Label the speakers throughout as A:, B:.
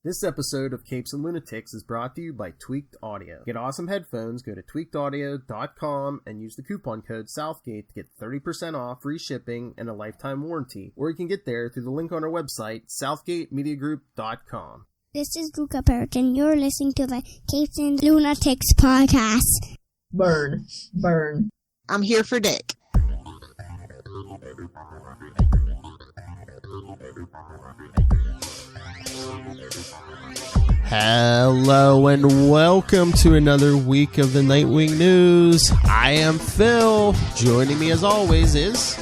A: This episode of Capes and Lunatics is brought to you by Tweaked Audio. Get awesome headphones, go to tweakedaudio.com and use the coupon code Southgate to get 30% off, free shipping, and a lifetime warranty. Or you can get there through the link on our website, southgatemediagroup.com.
B: This is Perich, and you're listening to the Capes and Lunatics podcast.
C: Burn.
D: I'm here for Dick.
A: Hello and welcome to another week of the Nightwing News. I am Phil. Joining me as always is...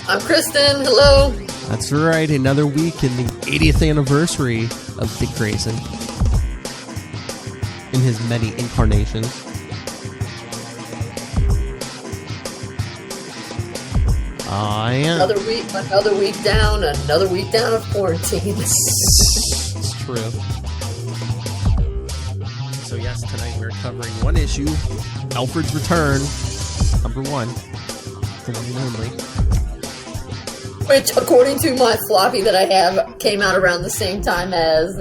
C: I'm Kristen. Hello.
A: That's right, another week in the 80th anniversary of Dick Grayson. In his many incarnations.
C: Another week down of quarantine.
A: It's true. So yes, tonight we're covering one issue, Alfred's Return, number 1, the one and only.
C: Which, according to my floppy that I have, came out around the same time as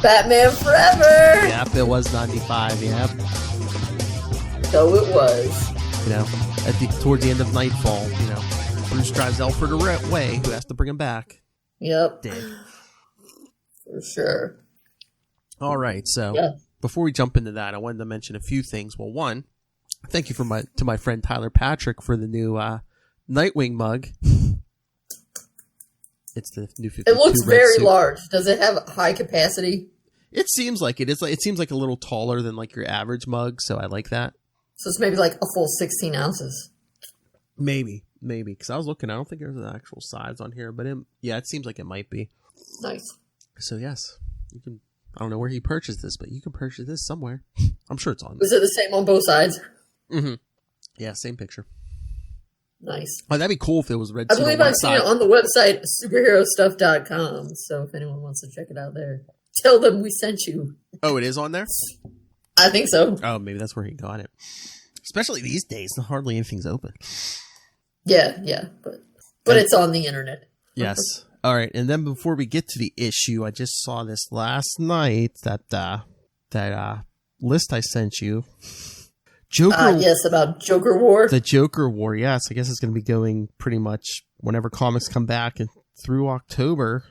C: Batman Forever.
A: Yep, it was 95, yep.
C: So it was.
A: You know, toward the end of Nightfall, you know, Bruce drives Alfred away, who has to bring him back.
C: Yep.
A: Dead.
C: For sure.
A: All right, so before we jump into that, I wanted to mention a few things. Well, one, thank you to my friend Tyler Patrick for the new Nightwing mug. It's the new 52
C: It looks
A: red
C: very
A: suit.
C: large. Does it have high capacity?
A: It seems like it is. It seems like a little taller than like your average mug, so I like that.
C: So it's maybe like a full 16 ounces.
A: Maybe, because I was looking. I don't think there's an actual size on here, but it seems like it might be.
C: Nice.
A: So yes, you can. I don't know where he purchased this, but you can purchase this somewhere. I'm sure it's on.
C: Was it the same on both sides?
A: Mm-hmm. Yeah, same picture.
C: Nice.
A: Oh, that'd be cool if it was red.
C: I believe I've seen it on the website superherostuff.com. So if anyone wants to check it out there, tell them we sent you.
A: Oh, it is on there?
C: I think so.
A: Oh, maybe that's where he got it. Especially these days, hardly anything's open.
C: Yeah, but it's on the internet.
A: Yes. All right, and then before we get to the issue, I just saw this last night, that list I sent you. Joker.
C: Yes, about Joker War.
A: The Joker War, yes. I guess it's going to be going pretty much whenever comics come back and through October,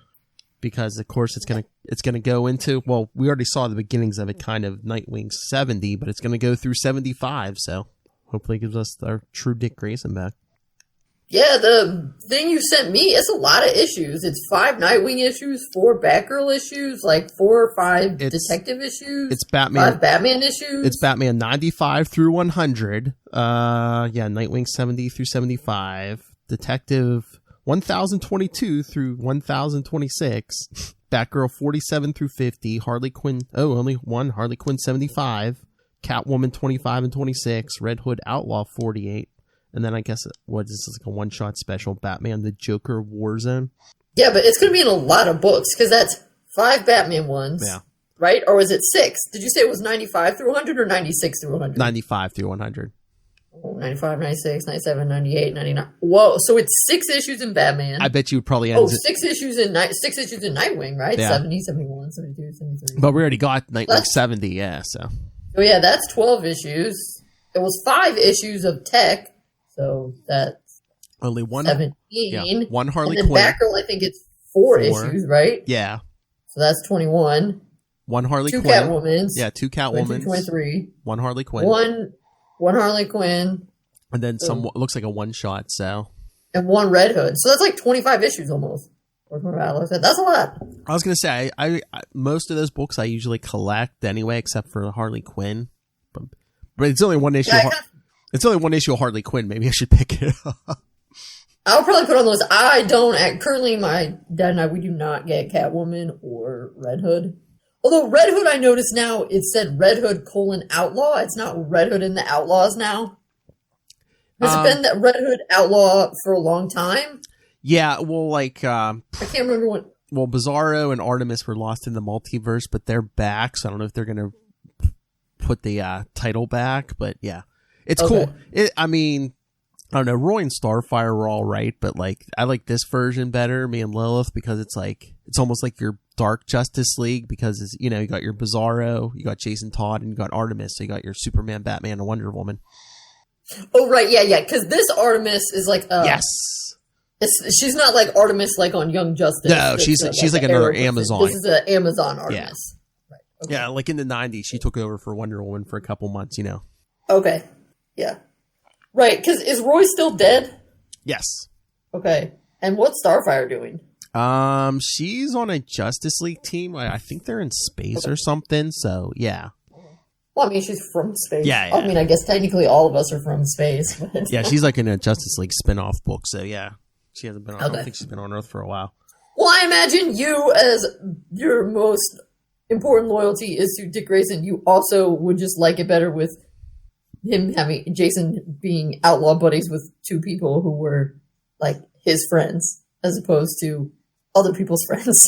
A: because of course it's going to go into, well, we already saw the beginnings of it, kind of Nightwing 70, but it's going to go through 75, so hopefully it gives us our true Dick Grayson back. Yeah,
C: the thing you sent me, it's a lot of issues. It's 5 Nightwing issues, 4 Batgirl issues, like 4 or 5 detective issues.
A: It's Batman.
C: 5 Batman issues.
A: It's Batman 95 through 100. Nightwing 70 through 75. Detective 1022 through 1026. Batgirl 47 through 50. Harley Quinn, only one. Harley Quinn 75. Catwoman 25 and 26. Red Hood Outlaw 48. And then I guess, this is like a one-shot special, Batman the Joker Warzone.
C: Yeah, but it's going to be in a lot of books, because that's 5 Batman ones, right? Or was it 6? Did you say it was 95 through 100 or 96 through 100?
A: 95 through 100.
C: 95, 96, 97, 98, 99. Whoa, so it's 6 issues in Batman.
A: I bet you would probably end
C: 6 issues in Nightwing, right?
A: Yeah.
C: 70, 71, 72, 73.
A: But we already got Nightwing 70, so.
C: Oh yeah, that's 12 issues. It was 5 issues of Tech. So that's
A: only one
C: 17.
A: Yeah, one Harley
C: and then
A: Quinn.
C: Batgirl, I think it's 4 issues, right?
A: Yeah.
C: So that's 21.
A: One Harley
C: 2
A: Quinn.
C: Catwomans.
A: Yeah, 2 Catwomans.
C: 23.
A: One Harley Quinn.
C: One Harley Quinn.
A: And then looks like a one shot, so.
C: And 1 Red Hood. So that's like 25 issues almost. That's a lot.
A: I was gonna say I most of those books I usually collect anyway, except for Harley Quinn. But it's only one issue.
C: Yeah,
A: it's only one issue of Harley Quinn. Maybe I should pick it up.
C: I'll probably put on the list. I don't currently, my dad and I, we do not get Catwoman or Red Hood. Although Red Hood, I noticed now, it said Red Hood : Outlaw. It's not Red Hood and the Outlaws now. Has it been that Red Hood Outlaw for a long time?
A: Yeah, well, I
C: can't remember when.
A: Well, Bizarro and Artemis were lost in the multiverse, but they're back, so I don't know if they're going to put the title back, but yeah. It's cool. I don't know, Roy and Starfire were all right, but I like this version better, me and Lilith, because it's almost like you're Dark Justice League because it's, you got your Bizarro, you got Jason Todd, and you got Artemis. So you got your Superman, Batman, and Wonder Woman.
C: Oh, right. Yeah. Because this Artemis is like...
A: yes.
C: She's not like Artemis like on Young Justice.
A: No, she's like another Amazon.
C: This is an Amazon Artemis.
A: Yeah. Right. Okay. Yeah, like in the 90s, she took over for Wonder Woman for a couple months,
C: Okay. Yeah. Right, because is Roy still dead?
A: Yes.
C: Okay. And what's Starfire doing?
A: She's on a Justice League team. I think they're in space or something, so yeah.
C: Well, I mean, she's from space.
A: Yeah.
C: I mean, I guess technically all of us are from space. But...
A: yeah, she's like in a Justice League spin-off book, so yeah. She hasn't been on. I don't think she's been on Earth for a while.
C: Well, I imagine you, as your most important loyalty is to Dick Grayson, you also would just like it better with him having Jason being outlaw buddies with two people who were like his friends, as opposed to other people's friends.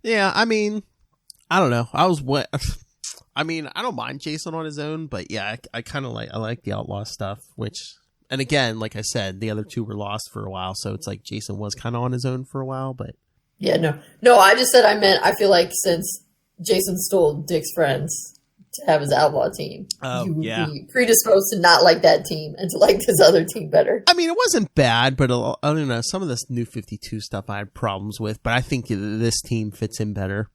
A: Yeah, I mean, I don't know. I mean, I don't mind Jason on his own, but yeah, I kind of like the outlaw stuff, which. And again, like I said, the other two were lost for a while, so it's like Jason was kind of on his own for a while, but...
C: Yeah, no, I just said I feel like since Jason stole Dick's friends to have his outlaw team, you would be predisposed to not like that team and to like his other team better.
A: I mean, it wasn't bad, but I don't know, some of this New 52 stuff I had problems with, but I think this team fits in better.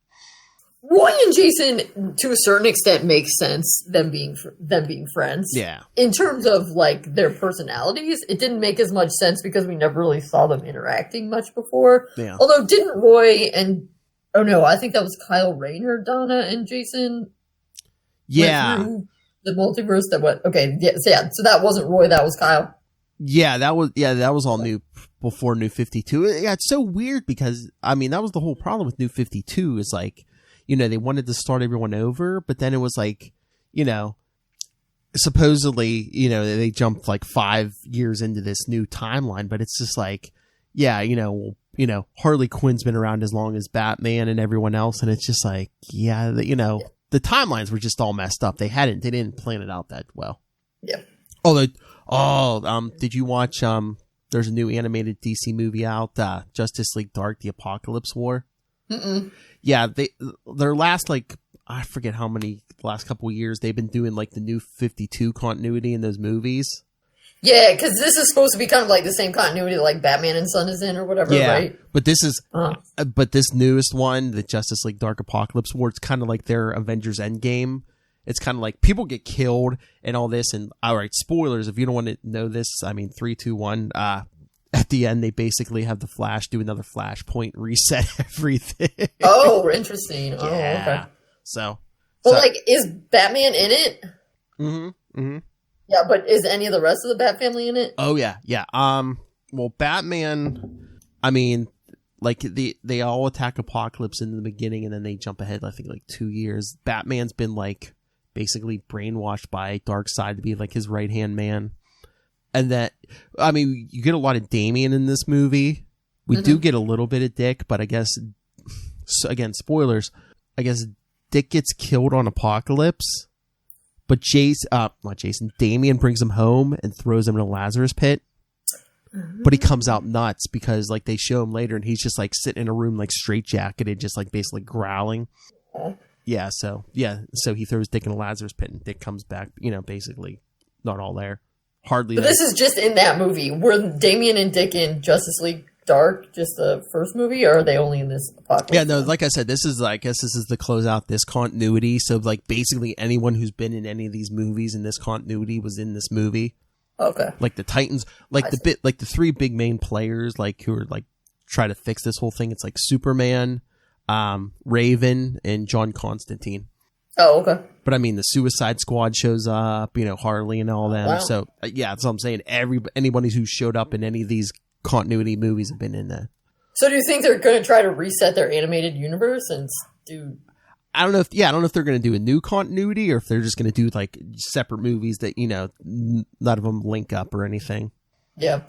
C: Roy and Jason, to a certain extent, makes sense, them being friends.
A: Yeah.
C: In terms of, like, their personalities, it didn't make as much sense because we never really saw them interacting much before.
A: Yeah.
C: Although, didn't Roy and... Oh, no, I think that was Kyle Rayner, Donna, and Jason...
A: Yeah.
C: Went through the multiverse that went... Okay, so that wasn't Roy, that was Kyle.
A: Yeah, that was all new before New 52. Yeah, it's so weird because, I mean, that was the whole problem with New 52 is, like... they wanted to start everyone over, but then it was like, supposedly, they jumped like 5 years into this new timeline, but it's just like, yeah, Harley Quinn's been around as long as Batman and everyone else. And it's just like, yeah, the timelines were just all messed up. They didn't plan it out that well.
C: Yeah.
A: Did you watch, there's a new animated DC movie out, Justice League Dark, The Apocalypse War?
C: Mm-mm.
A: Yeah, their last, like, I forget how many, last couple of years, they've been doing, like, the New 52 continuity in those movies.
C: Yeah, because this is supposed to be kind of like the same continuity that, like, Batman and Son is in or whatever, right?
A: But this is, but this newest one, the Justice League Dark Apocalypse War, it's kind of like their Avengers Endgame. It's kind of like people get killed and all this, and, all right, spoilers, if you don't want to know this, I mean, 3, 2, 1, at the end, they basically have the Flash do another Flashpoint, reset everything.
C: Oh, interesting. Oh,
A: yeah.
C: okay.
A: So,
C: like, is Batman in it?
A: Mm-hmm. Mm-hmm.
C: Yeah, but is any of the rest of the Bat family in it?
A: Oh, yeah. Yeah. Well, Batman, I mean, like, they all attack Apocalypse in the beginning, and then they jump ahead, I think, like 2 years. Batman's been, like, basically brainwashed by Darkseid to be, like, his right-hand man. And that, I mean, you get a lot of Damian in this movie. We do get a little bit of Dick, but I guess, so again, spoilers, I guess Dick gets killed on Apocalypse, but Damian brings him home and throws him in a Lazarus pit. But he comes out nuts because, like, they show him later and he's just, like, sitting in a room, like, straitjacketed, just, like, basically growling. Yeah, so he throws Dick in a Lazarus pit and Dick comes back, basically not all there. Hardly.
C: But this is just in that movie. Were Damian and Dick in Justice League Dark just the first movie, or are they only in this Apocalypse?
A: Yeah, no, like I said, this is the closeout, this continuity. So, like, basically anyone who's been in any of these movies in this continuity was in this movie.
C: Okay.
A: Like the Titans, like the three big main players, like, who are, like, try to fix this whole thing. It's like Superman, Raven, and John Constantine.
C: Oh, okay.
A: But I mean, the Suicide Squad shows up, Harley and all them. Wow. So yeah, that's what I'm saying. Anybody who showed up in any of these continuity movies have been in there.
C: So do you think they're going to try to reset their animated universe and do?
A: I don't know if they're going to do a new continuity or if they're just going to do, like, separate movies that none of them link up or anything.
C: Yeah.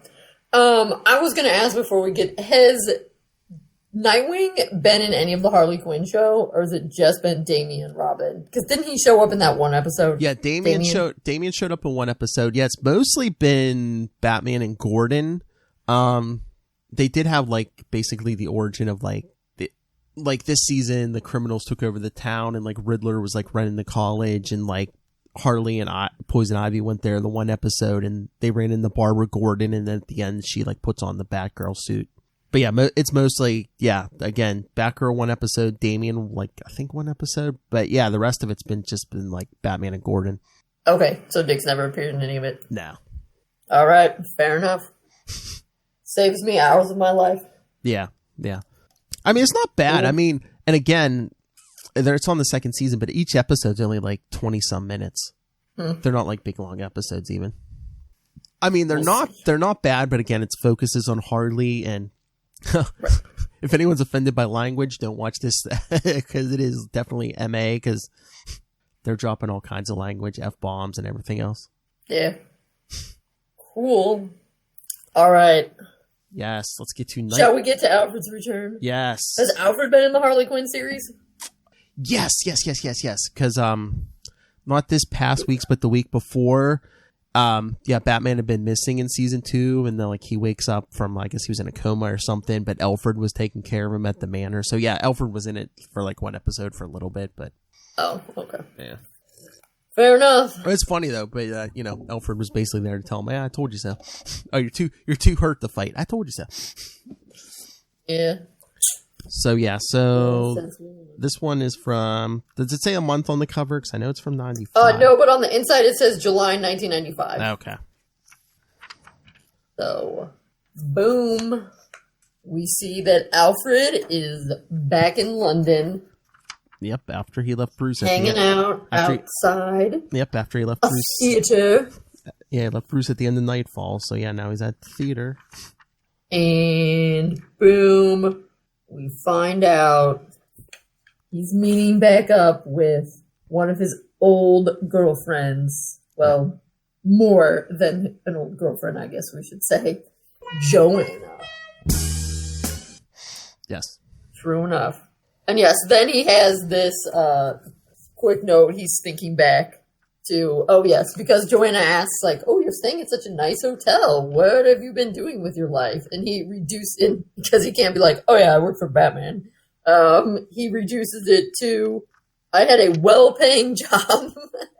C: I was going to ask before we get, has Nightwing been in any of the Harley Quinn show, or has it just been Damian and Robin? Because didn't he show up in that one episode?
A: Yeah, Damian showed up in one episode. Yeah, it's mostly been Batman and Gordon. They did have, like, basically the origin of, like, like this season, the criminals took over the town, and like Riddler was like running the college, and like Harley and Poison Ivy went there the one episode, and they ran into Barbara Gordon, and then at the end she like puts on the Batgirl suit. But yeah, it's mostly, yeah, again, Batgirl one episode, Damian like I think one episode, but yeah, the rest of it's been like Batman and Gordon.
C: Okay, so Dick's never appeared in any of it.
A: No.
C: All right, fair enough. Saves me hours of my life.
A: Yeah. I mean, it's not bad.
C: Cool.
A: I mean, and again, it's on the second season, but each episode's only like 20 some minutes. They're not like big long episodes even. I mean, they're not bad, but again, its focus is on Harley, and if anyone's offended by language, don't watch this because it is definitely MA, because they're dropping all kinds of language, F-bombs and everything else.
C: Yeah. Cool. All right.
A: Yes, let's get to
C: Shall we get to Alfred's return?
A: Yes.
C: Has Alfred been in the Harley Quinn series?
A: Yes. Because not this past week's, but the week before, Batman had been missing in season 2, and then like he wakes up from, I guess he was in a coma or something, but Alfred was taking care of him at the manor. So yeah, Alfred was in it for like one episode for a little bit, but
C: oh, okay,
A: yeah.
C: Fair enough.
A: It's funny though, but Alfred was basically there to tell him, "I told you so." Oh, you're too hurt to fight. I told you so.
C: Yeah.
A: So this one is from. Does it say a month on the cover? Because I know it's from 95.
C: No, but on the inside it says July 1995.
A: Okay.
C: So, boom, we see that Alfred is back in London.
A: Yep, after he left Bruce.
C: Hanging out outside.
A: After he left
C: a
A: Bruce.
C: Theater.
A: Yeah, he left Bruce at the end of Nightfall. So yeah, now he's at the theater.
C: And boom, we find out he's meeting back up with one of his old girlfriends. Well, more than an old girlfriend, I guess we should say. Joanna.
A: Yes.
C: True enough. And yes, then he has this quick note he's thinking back to, oh yes, because Joanna asks, like, oh, you're staying at such a nice hotel. What have you been doing with your life? And he reduces it, because he can't be like, oh yeah, I work for Batman. He reduces it to, I had a well-paying job.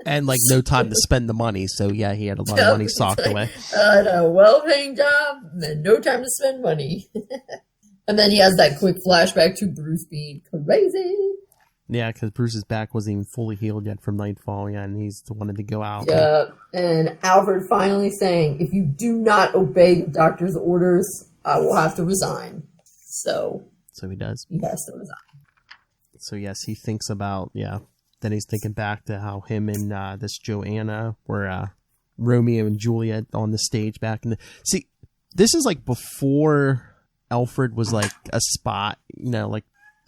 A: And like no time to spend the money. So yeah, he had a lot of money socked away.
C: I had a well-paying job and no time to spend money. And then he has that quick flashback to Bruce being crazy.
A: Yeah, because Bruce's back wasn't even fully healed yet from Nightfall, and he's wanted to go out.
C: Yeah, and Alfred finally saying, if you do not obey the doctor's orders, I will have to resign. So
A: he does.
C: He has to resign.
A: So yes, he thinks about, then he's thinking back to how him and this Joanna were Romeo and Juliet on the stage back in the... See, this is like before Alfred was like a spy, like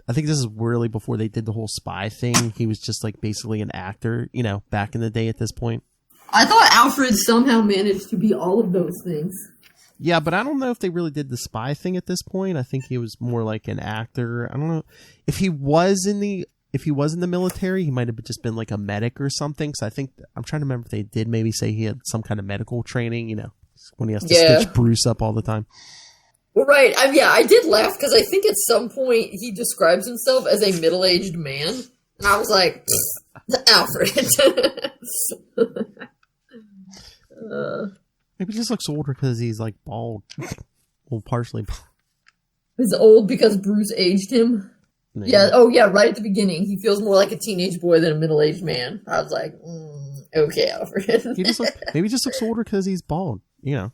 A: I think this is really before they did the whole spy thing. He was just like basically an actor, back in the day at this point.
C: I thought Alfred somehow managed to be all of those things.
A: Yeah, but I don't know if they really did the spy thing at this point. I think he was more like an actor. I don't know if he was in the military. He might have just been like a medic or something. So I think I'm trying to remember if they did maybe say he had some kind of medical training. When he has to stitch Bruce up all the time.
C: Well, right. I did laugh because I think at some point he describes himself as a middle-aged man. And I was like, Alfred.
A: Maybe he just looks older because he's like bald. Well, partially bald.
C: He's old because Bruce aged him? Maybe. Yeah. Oh, yeah, right at the beginning. He feels more like a teenage boy than a middle-aged man. I was like, okay, Alfred.
A: Maybe he just looks older because he's bald,
C: Yeah,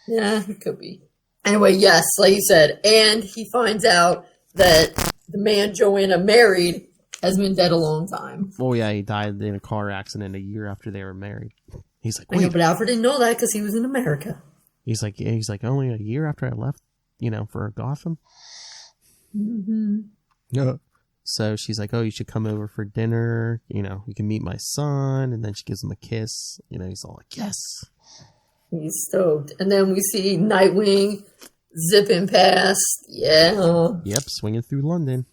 C: it could be. Anyway, yes, like you said, and he finds out that the man Joanna married has been dead a long time.
A: Oh yeah, he died in a car accident a year after they were married. He's like, wait.
C: I know, but Alfred didn't know that because he was in America.
A: He's like only a year after I left, for Gotham.
C: Mm-hmm.
A: Yeah. So she's like, oh, you should come over for dinner. You can meet my son, and then she gives him a kiss. He's all like, yes.
C: He's stoked. And then we see Nightwing zipping past. Yeah.
A: Yep, swinging through London.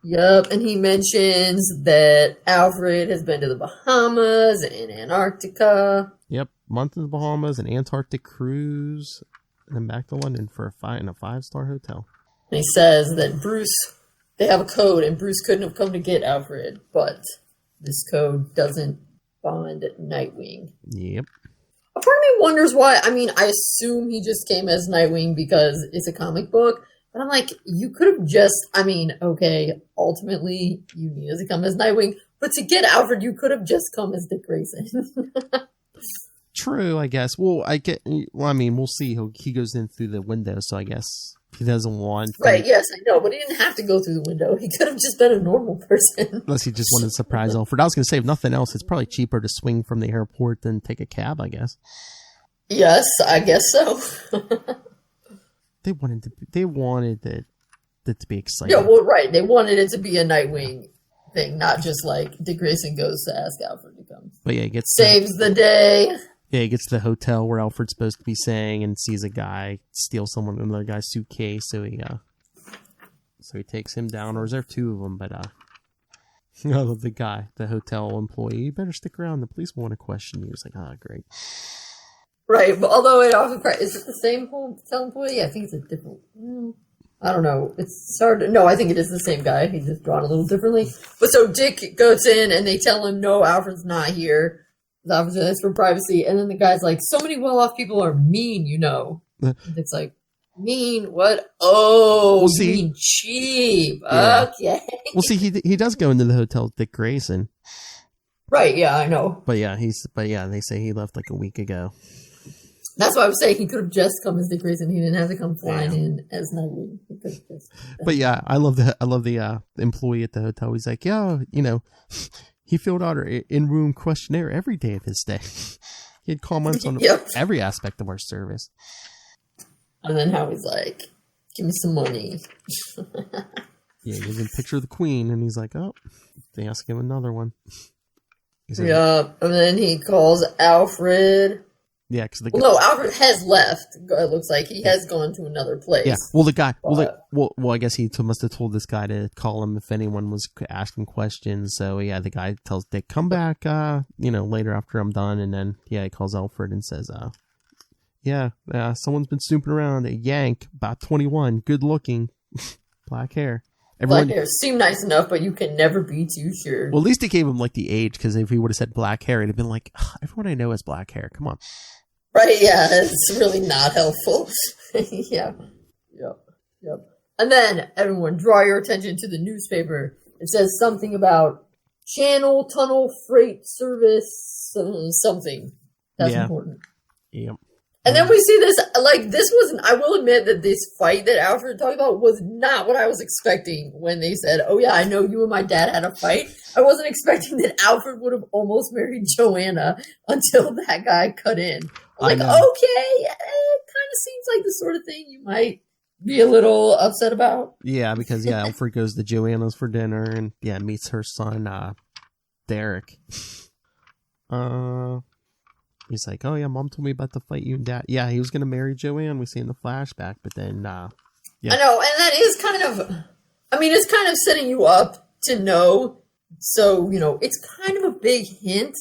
C: Yep, and he mentions that Alfred has been to the Bahamas and Antarctica.
A: Yep, month in the Bahamas, an Antarctic cruise, and then back to London for in a 5-star hotel.
C: And he says that Bruce they have a code, and Bruce couldn't have come to get Alfred, but this code doesn't bond Nightwing.
A: Yep.
C: A part of me wonders why. I mean, I assume he just came as Nightwing because it's a comic book, but I'm like, you could have just, I mean, okay, ultimately, you needed to come as Nightwing, but to get Alfred, you could have just come as Dick Grayson.
A: True, I guess. Well, I mean, we'll see. He goes in through the window, so I guess he doesn't want...
C: Right, yes, I know, but he didn't have to go through the window. He could have just been a normal person.
A: Unless he just wanted to surprise Alfred. I was going to say, if nothing else, it's probably cheaper to swing from the airport than take a cab, I guess.
C: Yes, I guess so.
A: They wanted it to be exciting.
C: Yeah, well, right. They wanted it to be a Nightwing thing, not just like Dick Grayson goes to ask Alfred to come.
A: But yeah, he gets
C: saves the day.
A: Yeah, he gets to the hotel where Alfred's supposed to be staying and sees a guy steal another guy's suitcase. So he takes him down, or is there two of them? But the hotel employee, you better stick around. The police want to question you. It's like, great.
C: Right, but although it often is it the same hotel employee? I think it's a different. I don't know. It's hard to... No, I think it is the same guy. He's just drawn a little differently. But so Dick goes in and they tell him, no, Alfred's not here. Alfred's in this for privacy. And then the guy's like, so many well-off people are mean, you know. It's like, mean? What? Oh, well, you mean cheap. Yeah. Okay.
A: Well, see, he does go into the hotel with Dick Grayson.
C: Right, yeah, I know.
A: But yeah, they say he left like a week ago.
C: That's why I was saying he could have just come as Dick Grayson. He didn't have to come flying in as Nightwing.
A: But yeah, I love the employee at the hotel. He's like, yeah, he filled out our in-room questionnaire every day of his stay. He had comments on every aspect of our service.
C: And then Howie's like, give me some money.
A: Yeah, he gives him a picture of the Queen, and he's like, oh, they ask him another one.
C: Like, and then he calls Alfred.
A: Yeah, because
C: no, Alfred has left. It looks like he has gone to another place.
A: Yeah, well, the guy, well, I guess he must have told this guy to call him if anyone was asking questions. So yeah, the guy tells Dick, "Come back, later after I'm done." And then he calls Alfred and says, someone's been snooping around. A Yank, about 21, good looking, black hair."
C: Black hair seemed nice enough, but you can never be too sure.
A: Well, at least he gave him like the age, because if he would have said black hair, it'd have been like, everyone I know has black hair. Come on.
C: Right, yeah, it's really not helpful. Yeah. Yep. And then, everyone, draw your attention to the newspaper. It says something about Channel Tunnel Freight Service, something. That's important.
A: Yep.
C: And then we see this, I will admit that this fight that Alfred talked about was not what I was expecting when they said, oh yeah, I know you and my dad had a fight. I wasn't expecting that Alfred would have almost married Joanna until that guy cut in. I'm like, okay, it kind of seems like the sort of thing you might be a little upset about.
A: Yeah, because Alfred goes to Joanna's for dinner and meets her son, Derek. He's like, oh yeah, Mom told me about the fight you and Dad. Yeah, he was going to marry Joanne. We see in the flashback, but then,
C: I know, and that is it's kind of setting you up to know. So, it's kind of a big hint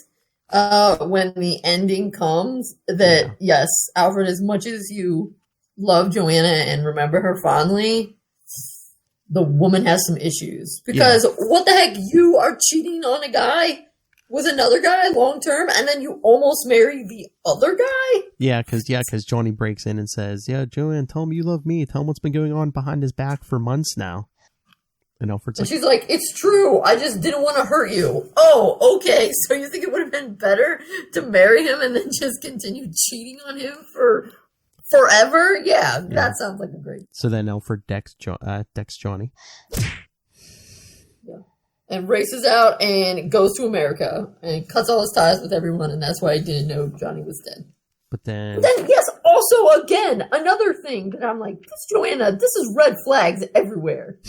C: when the ending comes that, yes, Alfred, as much as you love Joanna and remember her fondly, the woman has some issues. Because what the heck, you are cheating on a guy with another guy long term, and then you almost marry the other guy?
A: Yeah, because Johnny breaks in and says, yeah, Joanne, tell him you love me. Tell him what's been going on behind his back for months now. And Alfred's
C: she's like, it's true. I just didn't want to hurt you. Oh, okay. So you think it would have been better to marry him and then just continue cheating on him for forever? Yeah, that sounds like a great...
A: So then Alfred decks Johnny.
C: Yeah. And races out and goes to America and cuts all his ties with everyone, and that's why he didn't know Johnny was dead.
A: But then
C: yes, also, again, another thing that I'm like, this Joanna, this is red flags everywhere.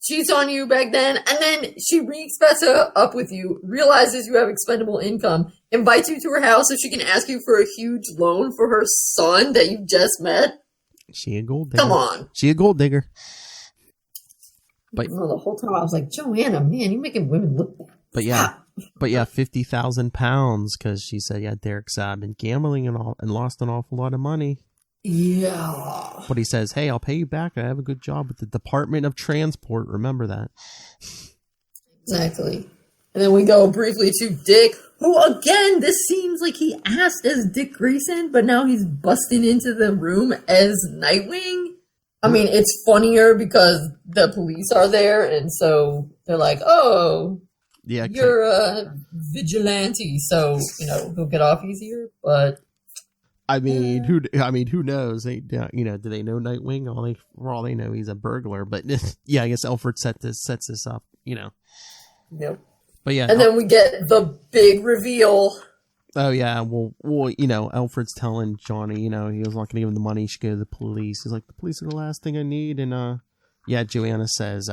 C: Cheats on you back then, and then she re-expects up with you, realizes you have expendable income, invites you to her house so she can ask you for a huge loan for her son that you just met.
A: She a gold digger.
C: Come on.
A: She a gold digger. But
C: the whole time I was like, Joanna, man, you're making women look bad.
A: But yeah, 50,000 pounds, because she said, Derek's been gambling and lost an awful lot of money.
C: Yeah.
A: But he says, hey, I'll pay you back. I have a good job with the Department of Transport. Remember that.
C: Exactly. And then we go briefly to Dick, who, again, this seems like he asked as Dick Grayson, but now he's busting into the room as Nightwing. I mean, it's funnier because the police are there, and so they're like, oh,
A: yeah,
C: you're a vigilante, so, he'll get off easier, but...
A: I mean, who knows? Do they know Nightwing? For all they know, he's a burglar. But yeah, I guess Alfred sets this up.
C: Yep.
A: But yeah,
C: and then we get the big reveal.
A: Oh yeah, well, Alfred's telling Johnny, he was not going to give him the money. He should go to the police. He's like, the police are the last thing I need. And yeah, Joanna says,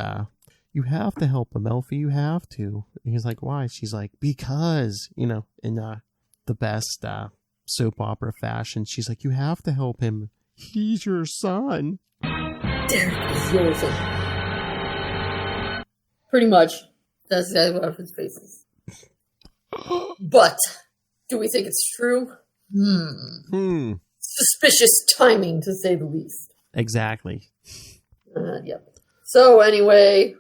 A: you have to help him, Elfie. You have to. And he's like, why? She's like, because in the best soap opera fashion, she's like, you have to help him. He's your son.
C: Derek is your son. Pretty much. That's exactly what Alfred's face is. But do we think it's true? Suspicious timing, to say the least.
A: Exactly.
C: Yep. So anyway,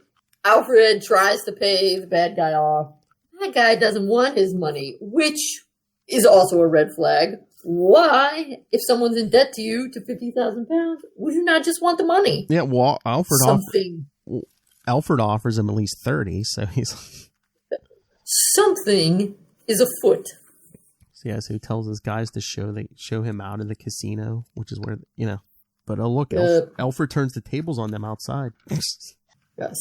C: Alfred tries to pay the bad guy off. That guy doesn't want his money, which is also a red flag. Why, if someone's in debt to you to 50,000 pounds, would you not just want the money?
A: Yeah, well, Alfred offers him at least 30, so he's...
C: Something is afoot.
A: So yeah, so he tells his guys to show him out of the casino, which is where, But oh look, Alfred turns the tables on them outside.
C: Yes.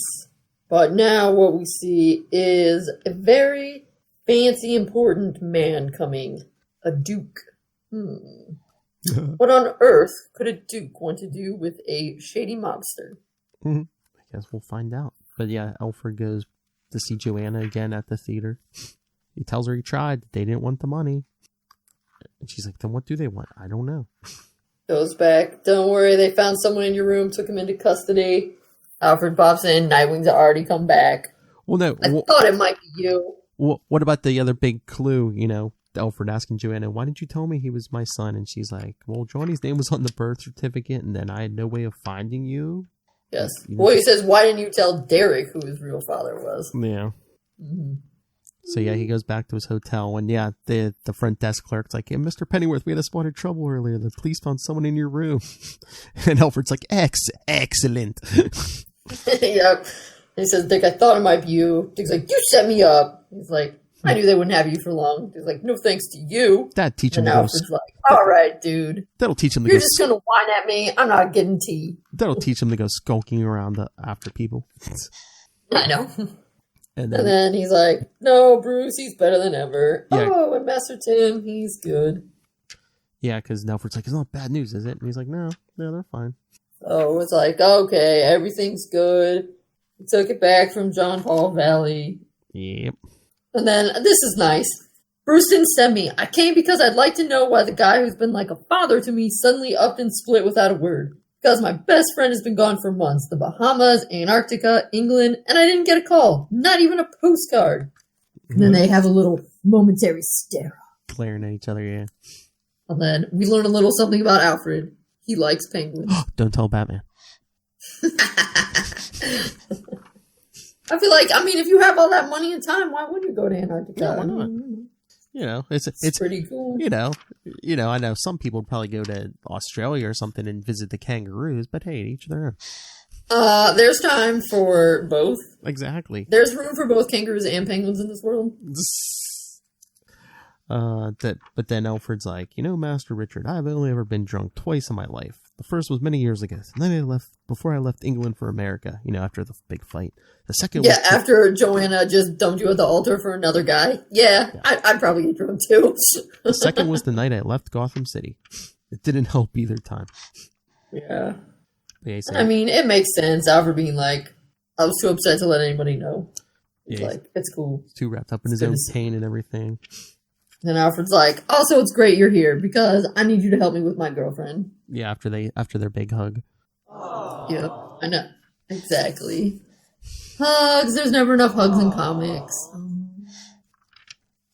C: But now what we see is a very fancy, important man coming. A duke. What on earth could a duke want to do with a shady mobster?
A: I guess we'll find out. But yeah, Alfred goes to see Joanna again at the theater. He tells her he tried. They didn't want the money. And she's like, then what do they want? I don't know.
C: Goes back. Don't worry, they found someone in your room, took him into custody. Alfred pops in. Nightwing's already come back.
A: Well, no.
C: I thought it might be you.
A: What about the other big clue, Alfred asking Joanna, why didn't you tell me he was my son? And she's like, well, Johnny's name was on the birth certificate, and then I had no way of finding you.
C: Yes. Well, he says, why didn't you tell Derek who his real father was?
A: Yeah. Mm-hmm. So, yeah, he goes back to his hotel, and, yeah, the front desk clerk's like, hey, Mr. Pennyworth, we had a spotted trouble earlier. The police found someone in your room. And Alfred's like, excellent.
C: Yep. And he says, Dick, I thought it might be you. Dick's like, you set me up. He's like, I knew they wouldn't have you for long. He's like, no thanks to you.
A: That'd teach him
C: to go. And Alfred's like, all right, dude.
A: That'll teach him to
C: You're just going to whine at me. I'm not getting tea.
A: That'll teach him to go skulking around after people.
C: I know. And then he's like, no, Bruce, he's better than ever. Yeah. Oh, and Master Tim, he's good.
A: Yeah, because Alfred's like, it's not bad news, is it? And he's like, no, they're fine.
C: So it's like, okay, everything's good. He took it back from John Paul Valley.
A: Yep.
C: And then, this is nice. Bruce didn't send me. I came because I'd like to know why the guy who's been like a father to me suddenly upped and split without a word. Because my best friend has been gone for months. The Bahamas, Antarctica, England, and I didn't get a call. Not even a postcard. And then they have a little momentary stare.
A: Glaring at each other, yeah.
C: And then we learn a little something about Alfred. He likes penguins.
A: Don't tell Batman.
C: I feel like, if you have all that money and time, why wouldn't you go to Antarctica?
A: Yeah, why not? It's
C: pretty cool.
A: I know some people would probably go to Australia or something and visit the kangaroos, but hey, each their own.
C: There's time for both.
A: Exactly.
C: There's room for both kangaroos and penguins in this world.
A: But then Alfred's like, Master Richard, I've only ever been drunk twice in my life. The first was many years ago, and then before I left England for America, after the big fight. The second was...
C: after Joanna just dumped you at the altar for another guy. Yeah. I'd probably get drunk too.
A: The second was the night I left Gotham City. It didn't help either time.
C: Yeah.
A: It
C: makes sense. Alfred being like, I was too upset to let anybody know. He's like, it's cool.
A: He's too wrapped up in his own pain and everything.
C: Then Alfred's like, also, it's great you're here because I need you to help me with my girlfriend.
A: Yeah, after their big hug.
C: Yep, I know. Exactly. Hugs. There's never enough hugs in comics.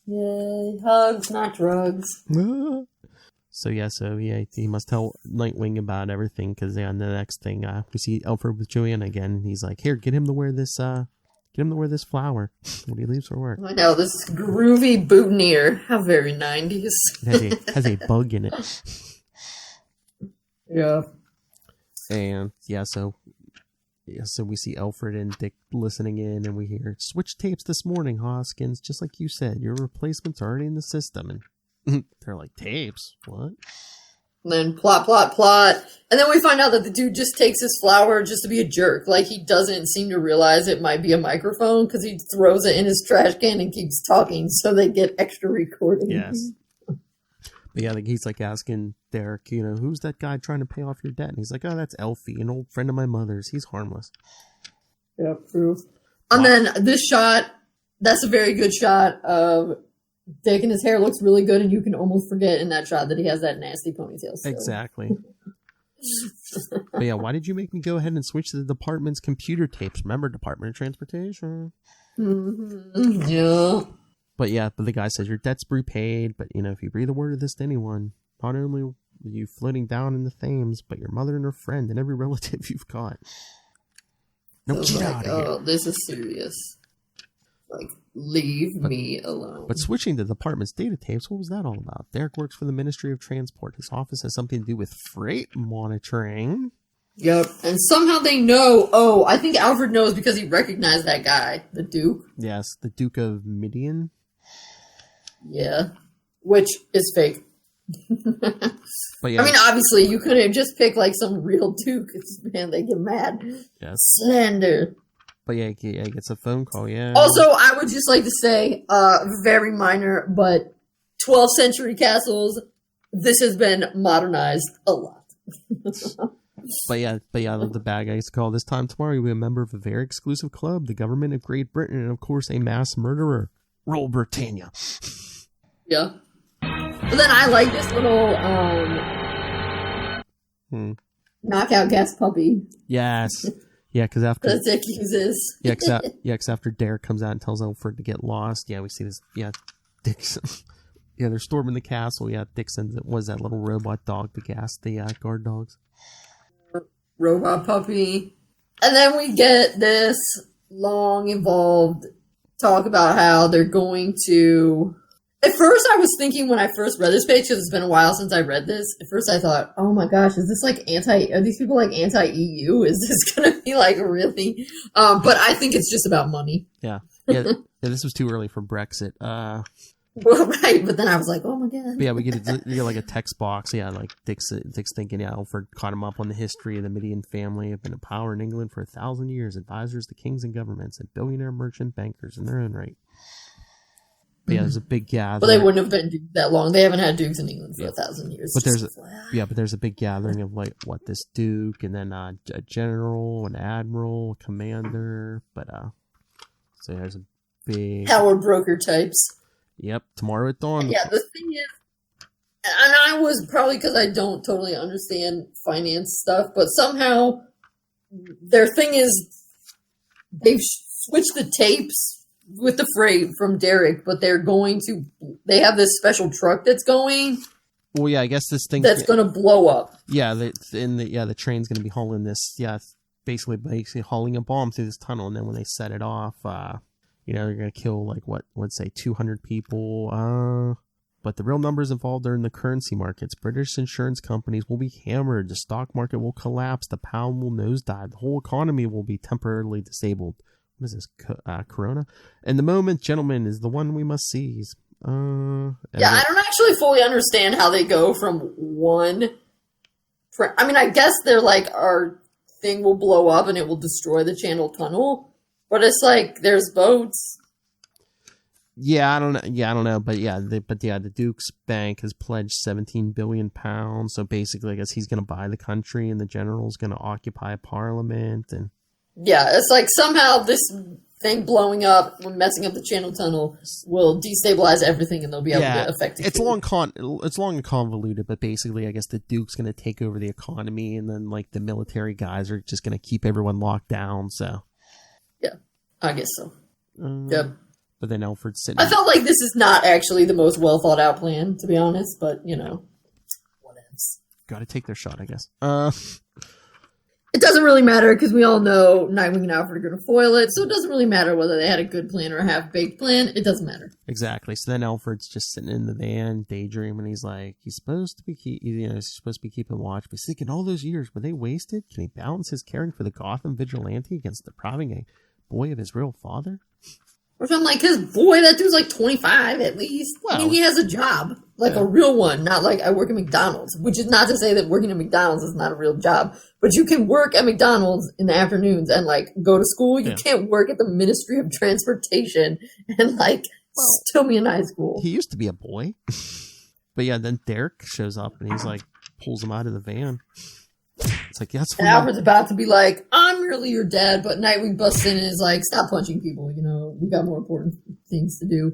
C: Yay, hugs, not drugs.
A: So he must tell Nightwing about everything because the next thing we see Alfred with Joanna again. And he's like, "Here, get him to wear this flower when he leaves for work."
C: I know, this groovy boutonniere. How very 90s.
A: It has a bug in it.
C: Yeah.
A: And so we see Alfred and Dick listening in, and we hear, "Switch tapes this morning, Hoskins. Just like you said, your replacement's already in the system." And they're like, "Tapes? What?"
C: And then plot. And then we find out that the dude just takes his flower just to be a jerk. Like, he doesn't seem to realize it might be a microphone because he throws it in his trash can and keeps talking so they get extra recordings.
A: Yes. But yeah, he's like asking Derek, "Who's that guy trying to pay off your debt?" And he's like, "Oh, that's Elfie, an old friend of my mother's. He's harmless."
C: Yeah, true. And then this shot, that's a very good shot of Dick, and his hair looks really good, and you can almost forget in that shot that he has that nasty ponytail still.
A: Exactly. But yeah, why did you make me go ahead and switch to the department's computer tapes? Remember, Department of Transportation.
C: Mm-hmm. Yeah.
A: But the guy says your debt's prepaid, but if you breathe a word of this to anyone, not only are you floating down in the Thames, but your mother and her friend and every relative you've got. No, get out of here.
C: Oh, this is serious. Like, leave me alone.
A: But switching to the department's data tapes, what was that all about? Derek works for the Ministry of Transport. His office has something to do with freight monitoring.
C: Yep. And somehow they know. Oh, I think Alfred knows because he recognized that guy, the Duke.
A: Yes, the Duke of Midian.
C: Yeah. Which is fake.
A: But yeah,
C: I mean, obviously, you couldn't just pick like some real Duke. Man, they get mad.
A: Yes.
C: Slander.
A: But he gets a phone call, yeah.
C: Also, I would just like to say, very minor, but 12th century castles, this has been modernized a lot.
A: But the bad guys call. This time tomorrow, you'll be a member of a very exclusive club, the government of Great Britain, and of course, a mass murderer. Roll Britannia.
C: Yeah. But then I like this little, knockout gas puppy.
A: Yes. Yeah, because after
C: that Dick uses.
A: because after Derek comes out and tells Alfred to get lost, we see this. Dick's. They're storming the castle. Dick sends it. Was that little robot dog to gas the guard dogs?
C: Robot puppy, and then we get this long, involved talk about how they're going to. At first, I was thinking when I first read this page, because it's been a while since I read this, at first I thought, oh my gosh, is this like are these people like anti-EU? Is this going to be like really? But I think it's just about money.
A: Yeah, this was too early for Brexit.
C: Well, right, but then I was like, oh my god.
A: But we get like a text box. Like Dick's thinking, Alfred caught him up on the history of the Midian family, have been in power in England for 1,000 years, advisors to kings and governments, and billionaire merchant bankers in their own right. But there's a big gathering.
C: But they wouldn't have been dukes that long. They haven't had dukes in England for 1,000 years.
A: But there's a big gathering of like this duke, and then a general, an admiral, a commander. But so there's a big
C: power broker types.
A: Yep, tomorrow at dawn.
C: Yeah, the thing is, and I was probably because I don't totally understand finance stuff, but somehow their thing is they've switched the tapes with the freight from Derek, but they have this special truck that's going.
A: Well, I guess this thing
C: that's going to blow up.
A: Yeah, the train's going to be hauling this. Yeah, basically hauling a bomb through this tunnel, and then when they set it off, they're going to kill like let's say 200 people. But the real numbers involved are in the currency markets. British insurance companies will be hammered. The stock market will collapse. The pound will nosedive. The whole economy will be temporarily disabled. What is this? Corona? And the moment, gentlemen, is the one we must seize. I
C: don't actually fully understand how they go from one. I mean, I guess they're like, our thing will blow up and it will destroy the Channel Tunnel. But it's like, there's boats.
A: Yeah, I don't know. But the Duke's bank has pledged £17 billion. So basically, I guess he's going to buy the country and the general's going to occupy Parliament. And
C: yeah, it's like somehow this thing blowing up when messing up the Channel Tunnel will destabilize everything and they'll be able to affect it.
A: It's long and convoluted, but basically, I guess the Duke's going to take over the economy and then like the military guys are just going to keep everyone locked down. So
C: yeah, I guess so. Yep.
A: But then Alfred's sitting.
C: I felt like this is not actually the most well thought out plan, to be honest, but
A: Got to take their shot, I guess.
C: It doesn't really matter because we all know Nightwing and Alfred are going to foil it, so it doesn't really matter whether they had a good plan or a half-baked plan. It doesn't matter.
A: Exactly. So then Alfred's just sitting in the van, daydreaming. He's like, he's supposed to be keeping watch, but he's thinking all those years, were they wasted? Can he balance his caring for the Gotham vigilante against depriving a boy of his real father?
C: Which I'm like, his boy, that dude's like 25 at least.
A: Well,
C: I mean, he has a job, like a real one, not like I work at McDonald's, which is not to say that working at McDonald's is not a real job, but you can work at McDonald's in the afternoons and like go to school. You can't work at the Ministry of Transportation and like still be in high school.
A: He used to be a boy. But yeah, then Derek shows up and he's like, pulls him out of the van. It's like, that's
C: and Alfred's about to be like, I'm really your dad, but Nightwing busts in and is like, stop punching people, we got more important things to do.